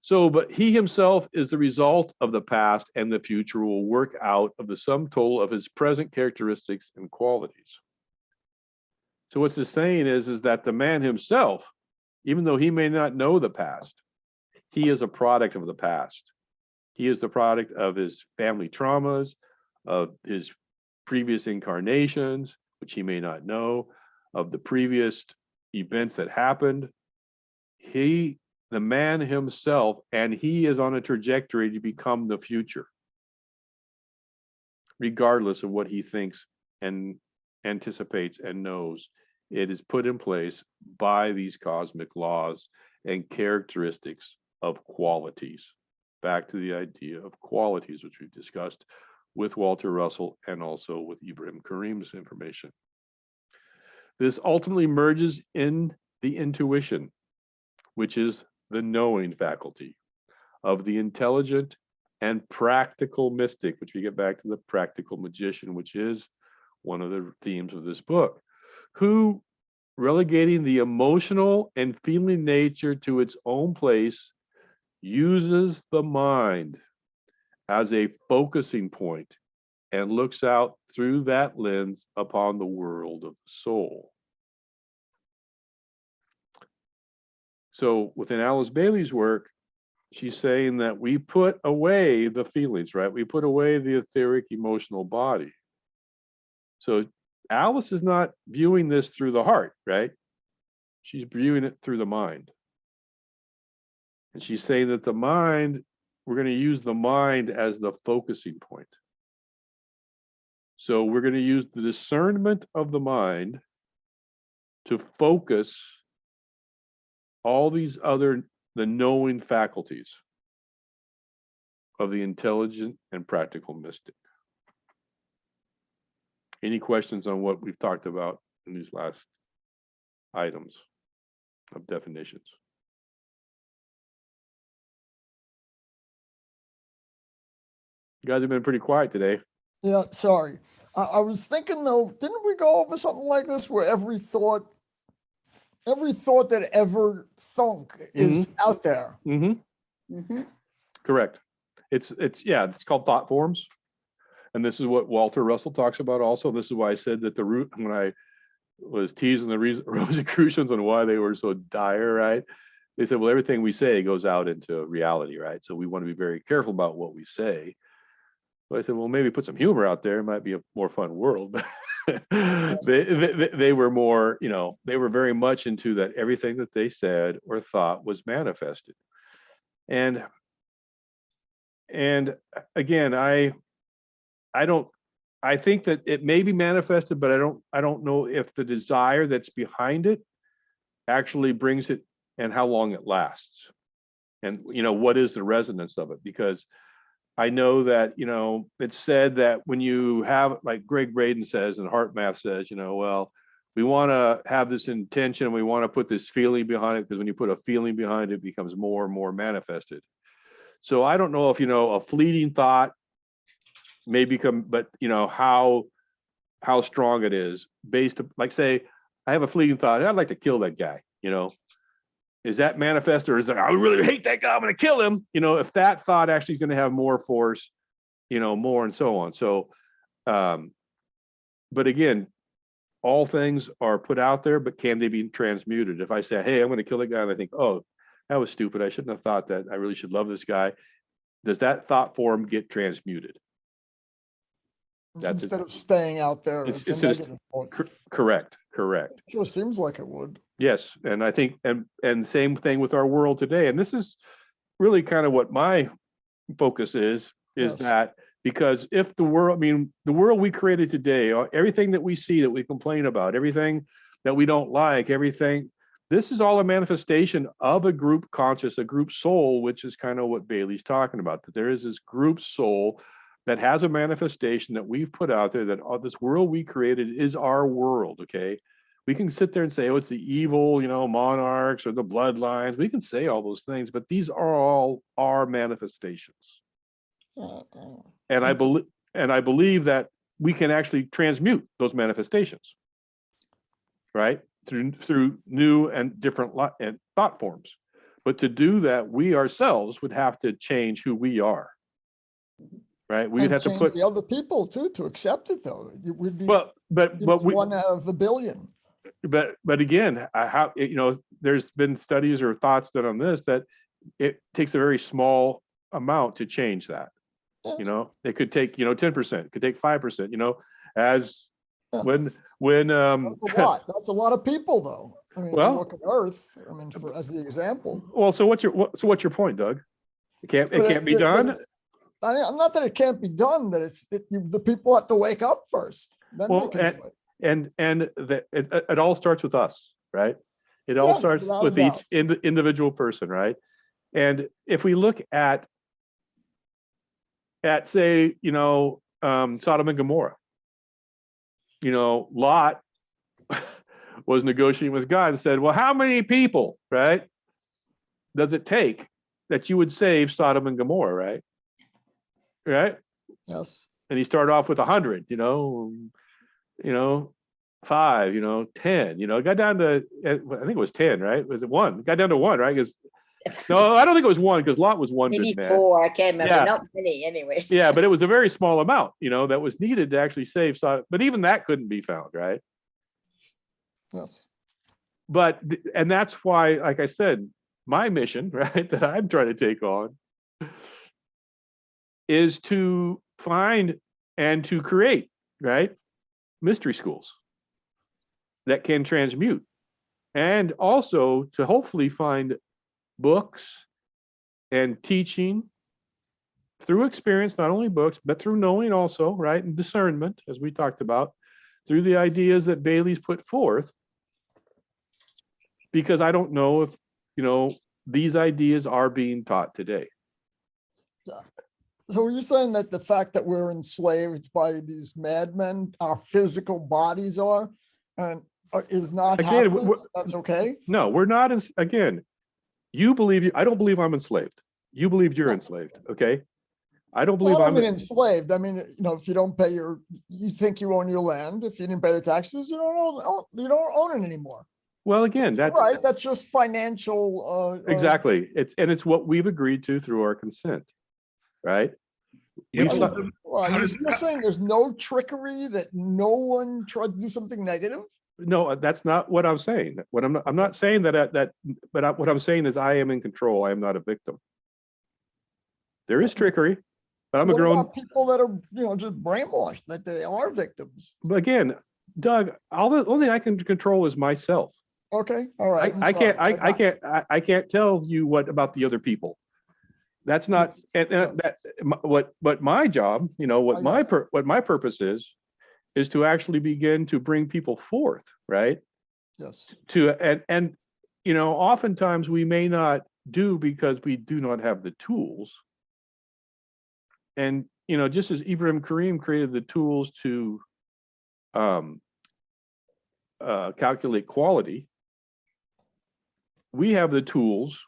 So, but he himself is the result of the past, and the future will work out of the sum total of his present characteristics and qualities. So what's this saying is that the man himself, even though he may not know the past, he is a product of the past. He is the product of his family traumas, of his previous incarnations, which he may not know, of the previous events that happened. The man himself, and he is on a trajectory to become the future, regardless of what he thinks and anticipates and knows. It is put in place by these cosmic laws and characteristics of qualities. Back to the idea of qualities, which we've discussed with Walter Russell and also with Ibrahim Karim's information. This ultimately merges in the intuition, which is the knowing faculty of the intelligent and practical mystic, which we get back to the practical magician, which is one of the themes of this book, who, relegating the emotional and feeling nature to its own place, uses the mind as a focusing point and looks out through that lens upon the world of the soul. So within Alice Bailey's work, she's saying that we put away the feelings, right? We put away the etheric emotional body. So Alice is not viewing this through the heart, right? She's viewing it through the mind. And she's saying that the mind, we're going to use the mind as the focusing point. So we're going to use the discernment of the mind to focus all these other, the knowing faculties of the intelligent and practical mystic. Any questions on what we've talked about in these last items of definitions? You guys have been pretty quiet today. Yeah, sorry. I was thinking though, didn't we go over something like this where every thought that ever thunk is out there? Correct. It's called thought forms. And this is what Walter Russell talks about also. This is why I said that the root, when I was teasing the Rosicrucians on why they were so dire, right? They said, well, everything we say goes out into reality, right? So we want to be very careful about what we say. But I said, well, maybe put some humor out there. It might be a more fun world. They were more, they were very much into that everything that they said or thought was manifested. And again, I think that it may be manifested, but I don't know if the desire that's behind it actually brings it and how long it lasts. And what is the resonance of it? Because I know that, it's said that when you have, like Greg Braden says, and Heart Math says, well, we want to have this intention, we want to put this feeling behind it, because when you put a feeling behind it, it becomes more and more manifested. So I don't know if, a fleeting thought may become, but how strong it is based, like say, I have a fleeting thought, I'd like to kill that guy, is that manifest, or is that I really hate that guy, I'm going to kill him? If that thought actually is going to have more force, more and so on. So, but again, all things are put out there, but can they be transmuted? If I say, hey, I'm going to kill that guy, and I think, oh, that was stupid, I shouldn't have thought that, I really should love this guy. Does that thought form get transmuted? Instead of staying out there as the negative point. Correct. Sure seems like it would. Yes, and I think, and same thing with our world today. And this is really kind of what my focus is yes. That because if the world, the world we created today, everything that we see, that we complain about, everything that we don't like, everything, this is all a manifestation of a group conscious, a group soul, which is kind of what Bailey's talking about, that there is this group soul that has a manifestation that we've put out there, that this world we created is our world, okay? We can sit there and say, oh, it's the evil, monarchs or the bloodlines. We can say all those things, but these are all our manifestations. And I believe that we can actually transmute those manifestations, right? Through new and different thought forms. But to do that, we ourselves would have to change who we are, right? We'd have to put the other people too to accept it, though. It would be but we, 1 out of a billion. But again, there's been studies or thoughts done on this that it takes a very small amount to change that. Yeah. It could take 10%, could take 5%. As yeah. when that's a lot. That's a lot of people, though. Well, if you look at Earth, as the example. Well, so what's your point, Doug? It can't be done. Not that it can't be done, but the people have to wake up first. Then they can do it. And it all starts with us, right? It all starts with each individual person, right? And if we look at say, Sodom and Gomorrah, Lot was negotiating with God and said, well, how many people, right, does it take that you would save Sodom and Gomorrah, right? Yes. And he started off with 100, 5, 10, it got down to, I think it was 10, right? Was it 1? It got down to 1, right? Because no, I don't think it was 1, because Lot was one maybe good man. 4, I can't remember. Yeah. Not many anyway. Yeah, but it was a very small amount, that was needed to actually save Sodom. But even that couldn't be found, right? Yes. But, and that's why, like I said, my mission, right, that I'm trying to take on is to find and to create, right, mystery schools that can transmute, and also to hopefully find books and teaching through experience, not only books, but through knowing also, right, and discernment, as we talked about, through the ideas that Bailey's put forth, because I don't know if, these ideas are being taught today. So you're saying that the fact that we're enslaved by these madmen, our physical bodies are, and is not Again, happening, that's okay? No, we're not. Again, I don't believe I'm enslaved. You believe you're enslaved. Okay. I don't believe Well, I I'm don't mean enslaved. I mean, if you don't pay you think you own your land. If you didn't pay the taxes, you don't own it anymore. well, again, that's Right. That's just financial. exactly. It's what we've agreed to through our consent, right? Yeah, We've but si- Well, How you're does- you're saying there's no trickery, that no one tried to do something negative? No, that's not what I'm saying. I'm not saying what I'm saying is I am in control. I am not a victim. There is trickery, but I'm a What grown. about people that are, just brainwashed, that they are victims? But again, Doug, the only thing I can control is myself. Okay, all right. I can't tell you what about the other people. That's not, Yes, and yes. what my job, what I got what my purpose is to actually begin to bring people forth, right? Yes. And oftentimes we may not do because we do not have the tools. And just as Ibrahim Karim created the tools to calculate quality, we have the tools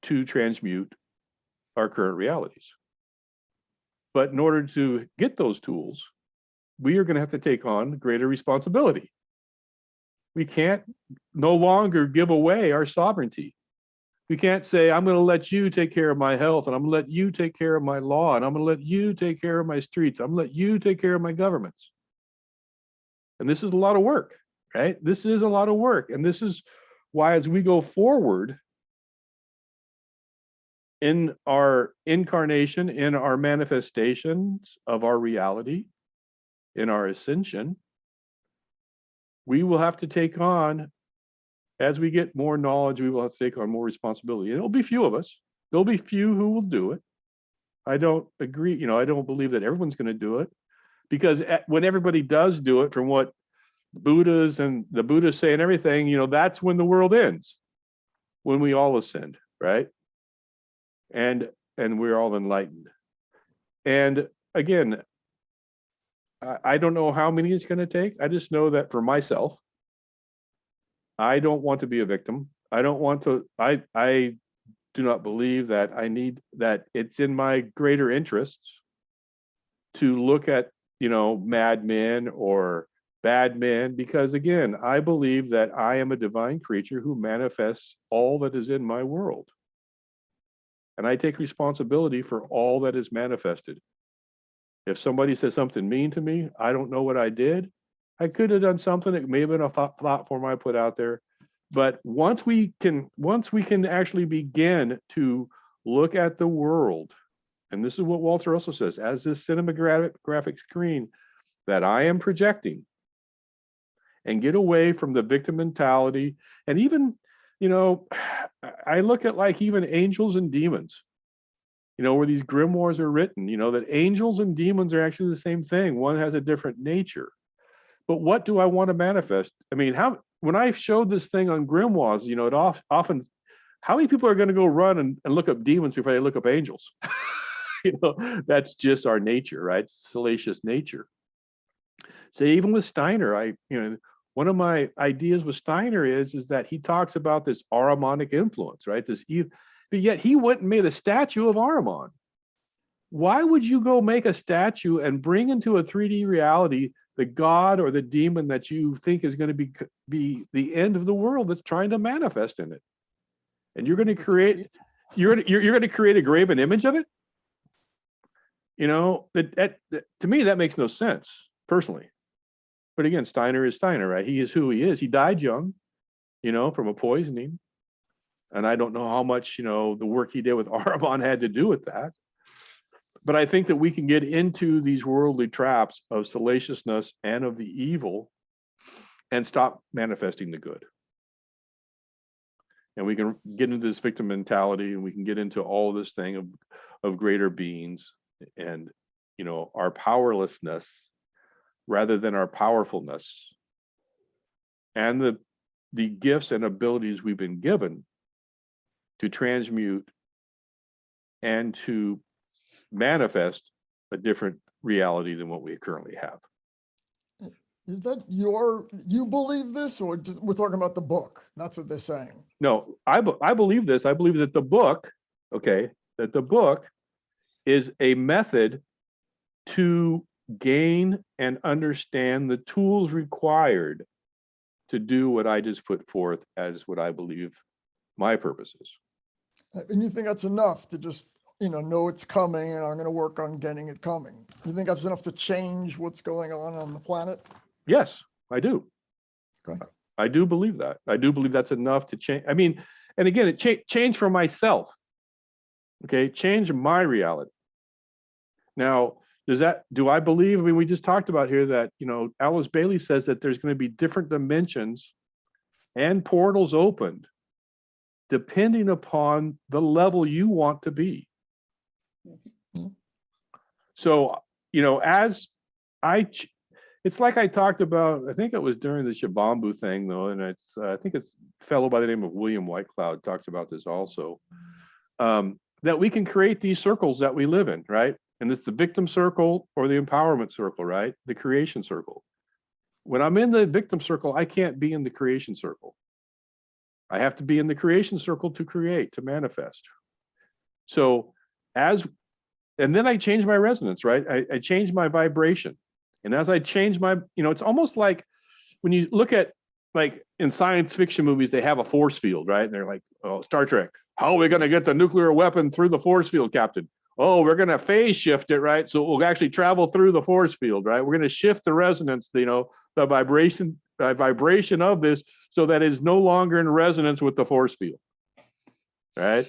to transmute our current realities. But in order to get those tools, we are going to have to take on greater responsibility. We can't no longer give away our sovereignty. We can't say, I'm going to let you take care of my health, and I'm going to let you take care of my law, and I'm going to let you take care of my streets. I'm going to let you take care of my governments. And this is a lot of work, right? This is a lot of work. And this is why, as we go forward in our incarnation, in our manifestations of our reality, in our ascension, we will have to take on, as we get more knowledge, we will have to take on more responsibility. And it'll be few of us. There'll be few who will do it. I don't agree, I don't believe that everyone's going to do it, because when everybody does do it, from what Buddhas say and everything, that's when the world ends, when we all ascend, right? And we're all enlightened. And again, I don't know how many it's going to take. I just know that for myself, I don't want to be a victim. I don't want to, I do not believe that that it's in my greater interests to look at, madmen or bad men, because again, I believe that I am a divine creature who manifests all that is in my world. And I take responsibility for all that is manifested. If somebody says something mean to me, I don't know what I did. I could have done something. It may have been a platform I put out there. But once we can actually begin to look at the world, and this is what Walter also says, as this cinematographic screen that I am projecting, and get away from the victim mentality. And even, I look at like even angels and demons, where these grimoires are written, that angels and demons are actually the same thing. One has a different nature. But what do I want to manifest? I mean, when I showed this thing on grimoires, it often, how many people are going to go run and look up demons before they look up angels? That's just our nature, right? Salacious nature. So even with Steiner, one of my ideas with Steiner is that he talks about this Ahrimanic influence, right? But yet he went and made a statue of Ahriman. Why would you go make a statue and bring into a 3D reality the god or the demon that you think is going to be the end of the world that's trying to manifest in it? And you're going to create, you're going to create a graven image of it? That to me, that makes no sense personally. But again, Steiner is Steiner, right? He is who he is. He died young, from a poisoning. And I don't know how much, the work he did with Ahriman had to do with that. But I think that we can get into these worldly traps of salaciousness and of the evil and stop manifesting the good. And we can get into this victim mentality, and we can get into all this thing of greater beings and, our powerlessness rather than our powerfulness, and the gifts and abilities we've been given to transmute and to manifest a different reality than what we currently have. Is that you believe this, or just, we're talking about the book? That's what they're saying. No, I believe this. I believe that the book, okay, that the book is a method to gain and understand the tools required to do what I just put forth as what I believe my purpose is. And you think that's enough to just, know it's coming and I'm going to work on getting it coming? You think that's enough to change what's going on the planet? Yes, I do. Okay. I do believe that. I do believe that's enough to change. I mean, and again, it change for myself. Okay, change my reality. Now, do I believe, I mean, we just talked about here that, Alice Bailey says that there's going to be different dimensions and portals opened depending upon the level you want to be. So, as it's like I talked about, I think it was during the Shabambu thing though, and I think it's a fellow by the name of William Whitecloud talks about this also, that we can create these circles that we live in, right? And it's the victim circle or the empowerment circle, right? The creation circle. When I'm in the victim circle, I can't be in the creation circle. I have to be in the creation circle to create, to manifest. So and then I change my resonance, right? I change my vibration. And as I change my, it's almost like when you look at, like in science fiction movies, they have a force field, right? And they're like, oh, Star Trek, how are we going to get the nuclear weapon through the force field, Captain? Oh, we're going to phase shift it, right? So we'll actually travel through the force field, right? We're going to shift the resonance, the vibration of this so that it's no longer in resonance with the force field, right?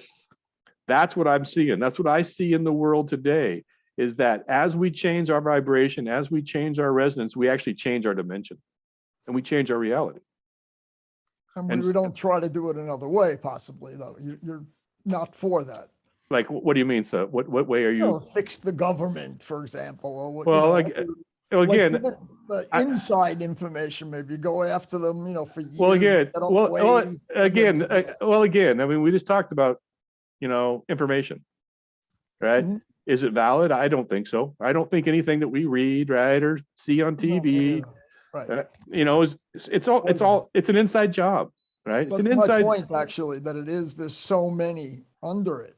That's what I'm seeing. That's what I see in the world today, is that as we change our vibration, as we change our resonance, we actually change our dimension and we change our reality. And we don't try to do it another way, possibly, though. You're not for that. Like, what do you mean, sir? What way are you? Fix the government, for example, or what? Well, again, the inside information, maybe go after them, for years. Again, I mean, we just talked about, information, right? Mm-hmm. Is it valid? I don't think so. I don't think anything that we read, right, or see on TV, right? It's an inside job, right? That's it's an inside. My point, actually, that there's so many under it.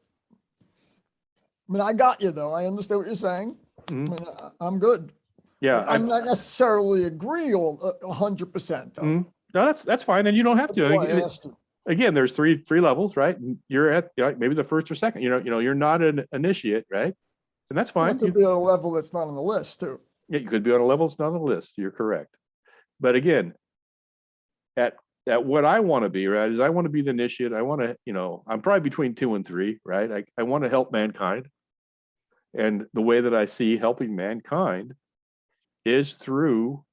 I mean, I got you though. I understand what you're saying. Mm-hmm. I mean, I'm good. Yeah, I'm not necessarily agree 100%. Though. Mm-hmm. No, that's fine, and you don't have that's to. Why I asked you. Again, there's three levels, right? And you're at maybe the first or second. You're not an initiate, right? And that's fine. You could be on a level that's not on the list too. Yeah, you could be on a level that's not on the list. You're correct. But again, at what I want to be, right, is I want to be the initiate. I want to, I'm probably between 2 and 3, right? I want to help mankind. And the way that I see helping mankind is through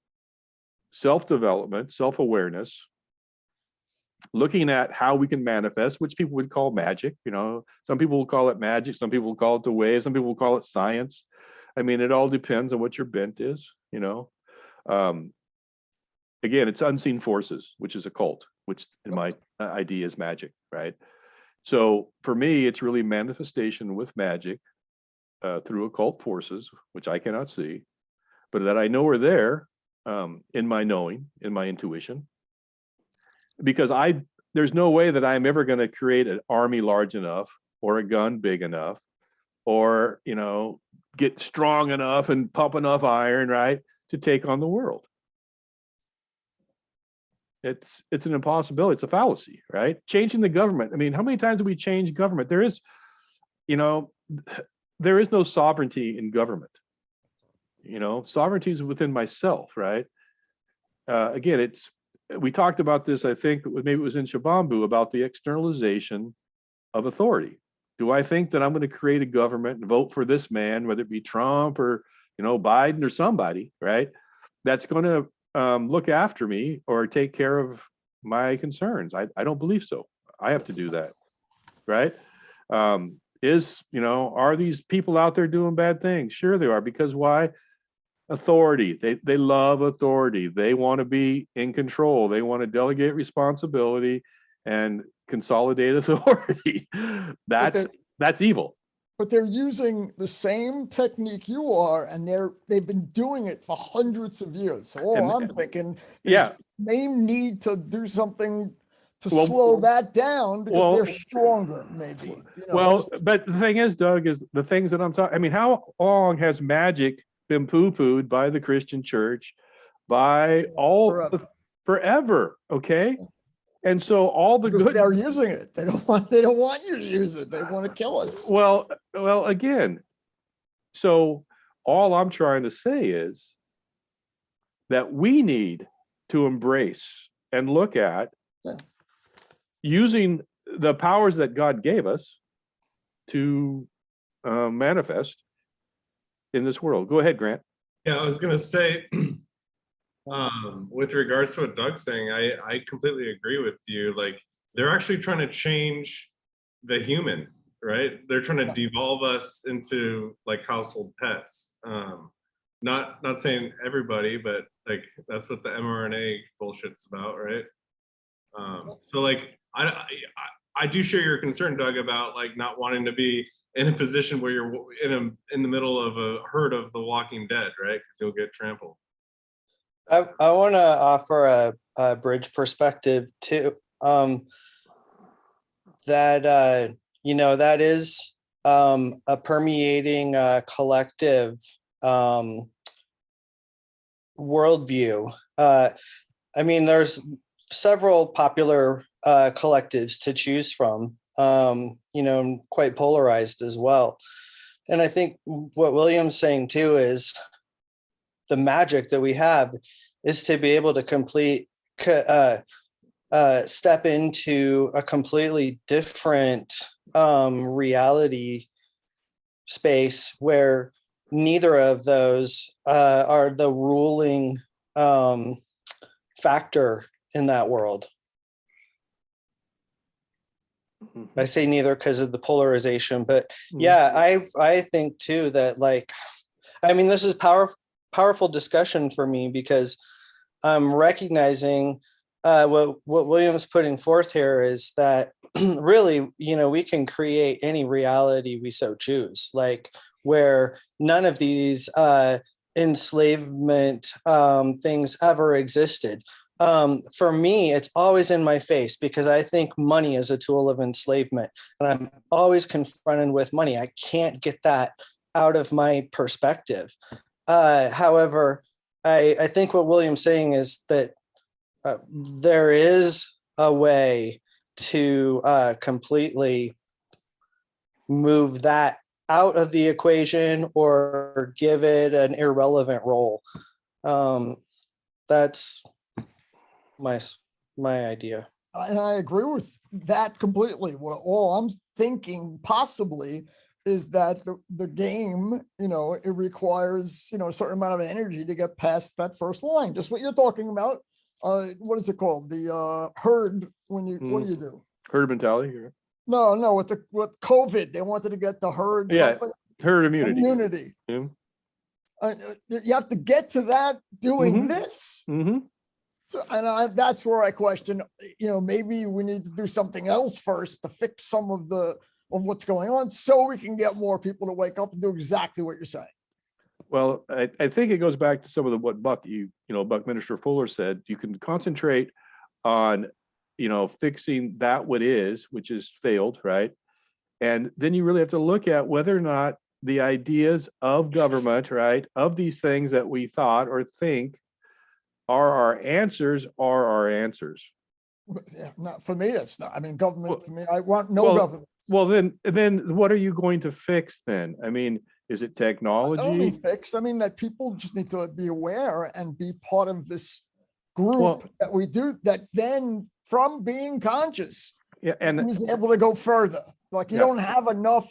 self-development, self-awareness, looking at how we can manifest, which people would call magic. Some people will call it magic, some people will call it the way, some people will call it science. I mean, it all depends on what your bent is, Again, it's unseen forces, which is occult, which in my idea is magic, right? So for me, it's really manifestation with magic through occult forces, which I cannot see, but that I know are there in my knowing, in my intuition. Because there's no way that I'm ever going to create an army large enough or a gun big enough or, get strong enough and pump enough iron, right, to take on the world. It's an impossibility. It's a fallacy, right? Changing the government. I mean, how many times do we change government? There is no sovereignty in government. Sovereignty is within myself, right? Again, we talked about this, I think maybe it was in Shabambu, about the externalization of authority. Do I think that I'm going to create a government and vote for this man, whether it be Trump or, Biden or somebody, right, that's going to look after me or take care of my concerns? I don't believe so. I have to do that, right? Are these people out there doing bad things? Sure they are, because why? authority. They love authority. They want to be in control. They want to delegate responsibility and consolidate authority. That's evil. But they're using the same technique you are, and they've been doing it for hundreds of years. So all I'm thinking is they need to do something to slow that down, because they're stronger, maybe. You know, but the thing is, Doug, is the things that I'm talking. I mean, how long has magic been poo-pooed by the Christian church, by all forever? Okay. And so all the good, they're using it. They don't want you to use it. They want to kill us. Well, again, so all I'm trying to say is that we need to embrace and look at using the powers that God gave us to manifest in this world. Go ahead, Grant. Yeah, I was going to say, with regards to what Doug's saying, I completely agree with you. Like, they're actually trying to change the humans, right? They're trying to devolve us into like household pets. Not saying everybody, but like that's what the mRNA bullshit's about, right? So like I do share your concern, Doug, about like not wanting to be in a position where you're in the middle of a herd of the Walking Dead, right? Because you'll get trampled. I want to offer a bridge perspective too. That that is a permeating collective worldview. I mean, there's several popular collectives to choose from, quite polarized as well. And I think what William's saying too is the magic that we have is to be able to step into a completely different reality space where neither of those are the ruling factor in that world. I say neither because of the polarization, but yeah, I think too that, like, I mean, this is powerful discussion for me, because I'm recognizing what William's putting forth here is that really, we can create any reality we so choose, like where none of these enslavement things ever existed. For me, it's always in my face, because I think money is a tool of enslavement, and I'm always confronted with money. I can't get that out of my perspective. However, I think what William's saying is that there is a way to completely move that out of the equation or give it an irrelevant role. That's my idea. And I agree with that completely. What all I'm thinking possibly is that the game, it requires, a certain amount of energy to get past that first line. Just what you're talking about. What is it called? The herd, what do you do? Herd mentality. No, with COVID, they wanted to get the herd. Yeah, herd immunity. Yeah. You have to get to that doing this. So, and that's where I question, maybe we need to do something else first to fix some of what's going on, so we can get more people to wake up and do exactly what you're saying. Well, I think it goes back to some of what Buckminster Fuller said. You can concentrate on, fixing that which is failed, right? And then you really have to look at whether or not the ideas of government, right, of these things that we thought or think are our answers. Yeah, not for me. It's not. I mean, government for me. I want no government. Well, then what are you going to fix then? I mean, is it technology? I don't mean fix. I mean that people just need to be aware and be part of this group that we do. That then, from being conscious, and he's able to go further. Like you don't have enough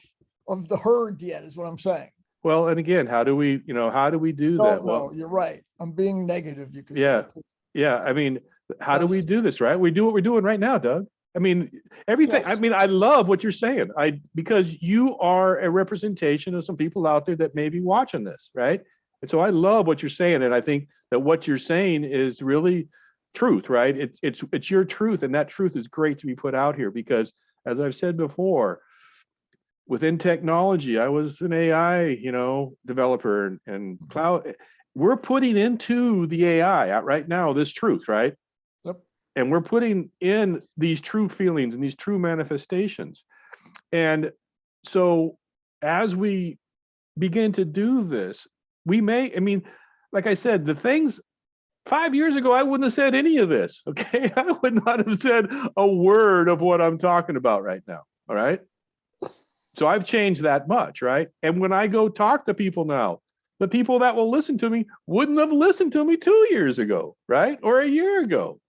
of the herd yet, is what I'm saying. Well, and again, how do we do that? No, you're right. I'm being negative. You could say. Yeah. I mean, how do we do this, right? We do what we're doing right now, Doug. I mean, everything. Yes. I mean, I love what you're saying. Because you are a representation of some people out there that may be watching this, right? And so I love what you're saying. And I think that what you're saying is really truth, right? It's your truth. And that truth is great to be put out here because, as I've said before, within technology, I was an AI, developer and cloud. We're putting into the AI right now this truth, right? Yep. And we're putting in these true feelings and these true manifestations. And so as we begin to do this, we may, like I said, the things 5 years ago, I wouldn't have said any of this. Okay. I would not have said a word of what I'm talking about right now. All right. So I've changed that much, right? And when I go talk to people now, the people that will listen to me wouldn't have listened to me 2 years ago, right? Or a year ago.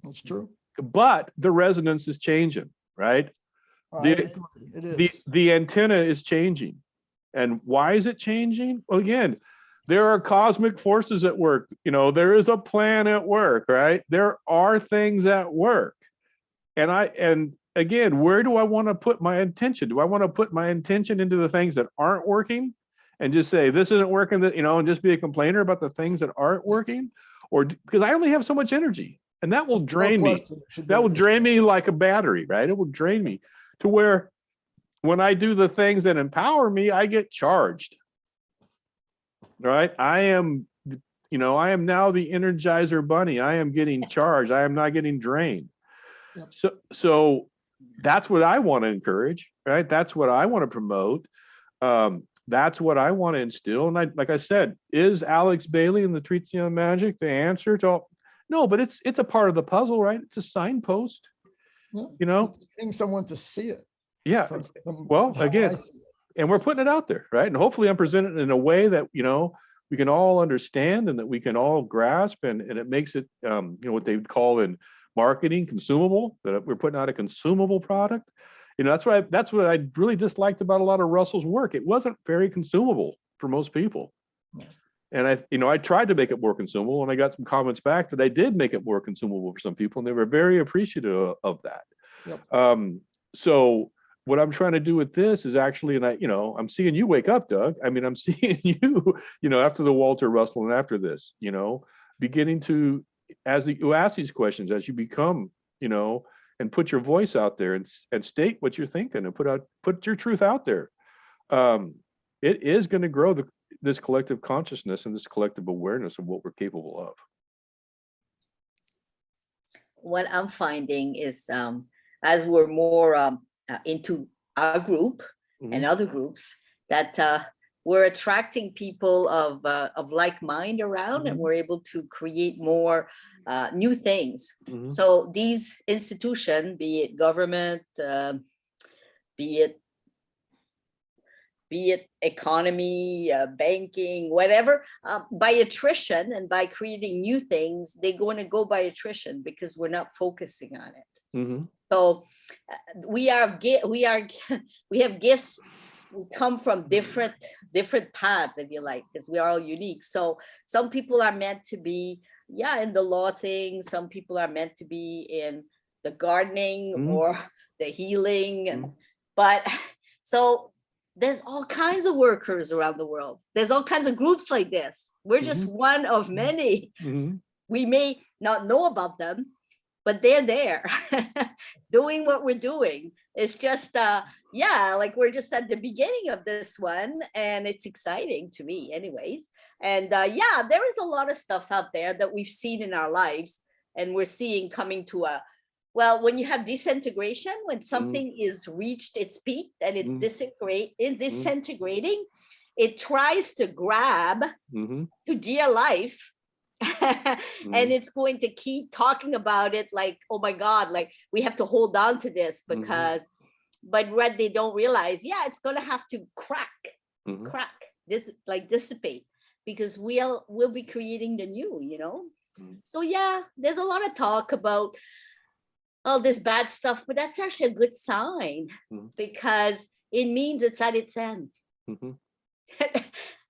That's true. But the resonance is changing, right? I agree. It is. The antenna is changing. And why is it changing? Well, again, there are cosmic forces at work. There is a plan at work, right? There are things at work. And again, where do I want to put my intention? Do I want to put my intention into the things that aren't working and just say, this isn't working, and just be a complainer about the things that aren't working? Or because I only have so much energy and that will drain me. That will drain me like a battery, right? It will drain me to where when I do the things that empower me, I get charged, right? I am now the Energizer Bunny. I am getting charged. I am not getting drained. Yep. So that's what I want to encourage, right? That's what I want to promote. That's what I want to instill. And like I said, is Alex Bailey and the Treatise on Magic the answer to all? No, but it's a part of the puzzle, right? It's a signpost. Yeah. Getting someone to see it. Yeah. Well, again, and we're putting it out there, right? And hopefully I'm presenting it in a way that, we can all understand and that we can all grasp, and it makes it, what they would call in marketing consumable, that we're putting out a consumable product. That's what I really disliked about a lot of Russell's work. It wasn't very consumable for most people. Yeah. And I tried to make it more consumable, and I got some comments back that I did make it more consumable for some people, and they were very appreciative of that. Yep. So what I'm trying to do with this is actually, and I'm seeing you wake up, Doug. I'm seeing you, after the Walter Russell and after this, beginning to, as you ask these questions, as you become, and put your voice out there and state what you're thinking and put your truth out there. It is going to grow this collective consciousness and this collective awareness of what we're capable of. What I'm finding is, as we're more into our group and other groups, that we're attracting people of like mind around, and we're able to create more new things. So these institutions, be it government, be it economy, banking, whatever, by attrition and by creating new things, they're going to go by attrition because we're not focusing on it. So we have gifts. We come from different paths, if you like, because we are all unique. So some people are meant to be, in the law thing. Some people are meant to be in the gardening or the healing, but so there's all kinds of workers around the world. There's all kinds of groups like this. We're just one of many. We may not know about them, but they're there doing what we're doing. It's just, like we're just at the beginning of this one, and it's exciting to me anyways. And there is a lot of stuff out there that we've seen in our lives, and we're seeing coming to when you have disintegration, when something is reached its peak and it's disintegrating, it tries to grab to dear life. And it's going to keep talking about it like, oh my God, like we have to hold on to this because, but what they don't realize, it's going to have to crack, dissipate, because we'll be creating the new, So there's a lot of talk about all this bad stuff, but that's actually a good sign because it means it's at its end.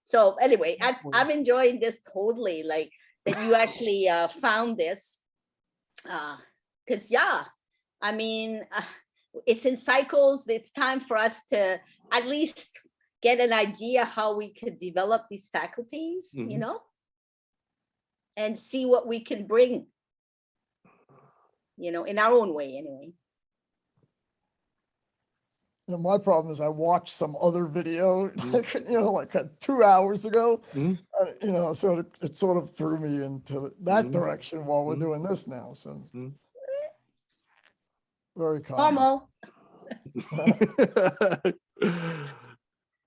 So anyway, I'm enjoying this totally, like, that you actually found this, because it's in cycles. It's time for us to at least get an idea how we could develop these faculties, you Mhm. know, and see what we can bring, you know, in our own way anyway. And my problem is I watched some other video, like, you know, like 2 hours ago, Mhm. you know, so it sort of threw me into that Mhm. direction while we're Mhm. doing this now. So Mhm. very common. Normal.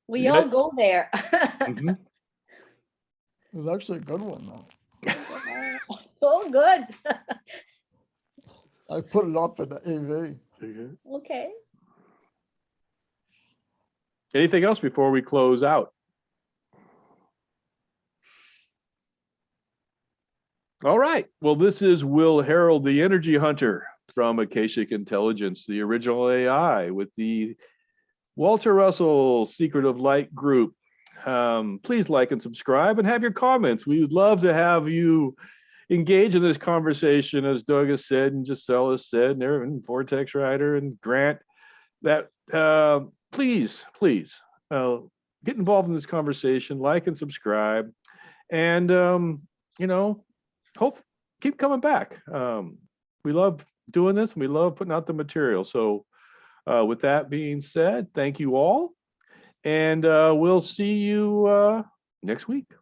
We Yeah. all go there. Mhm. It was actually a good one though. Oh, good. I put it up in the AV. Okay. Anything else before we close out? All right. Well, this is Will Harold, the Energy Hunter from Akashic Intelligence, the original AI with the Walter Russell Secret of Light group. Please like and subscribe and have your comments. We would love to have you engage in this conversation, as Doug has said and Giselle has said, and everyone, Vortex Rider and Grant, that please get involved in this conversation, like and subscribe, and you know, keep coming back. We love doing this and we love putting out the material. So with that being said, thank you all, and we'll see you next week.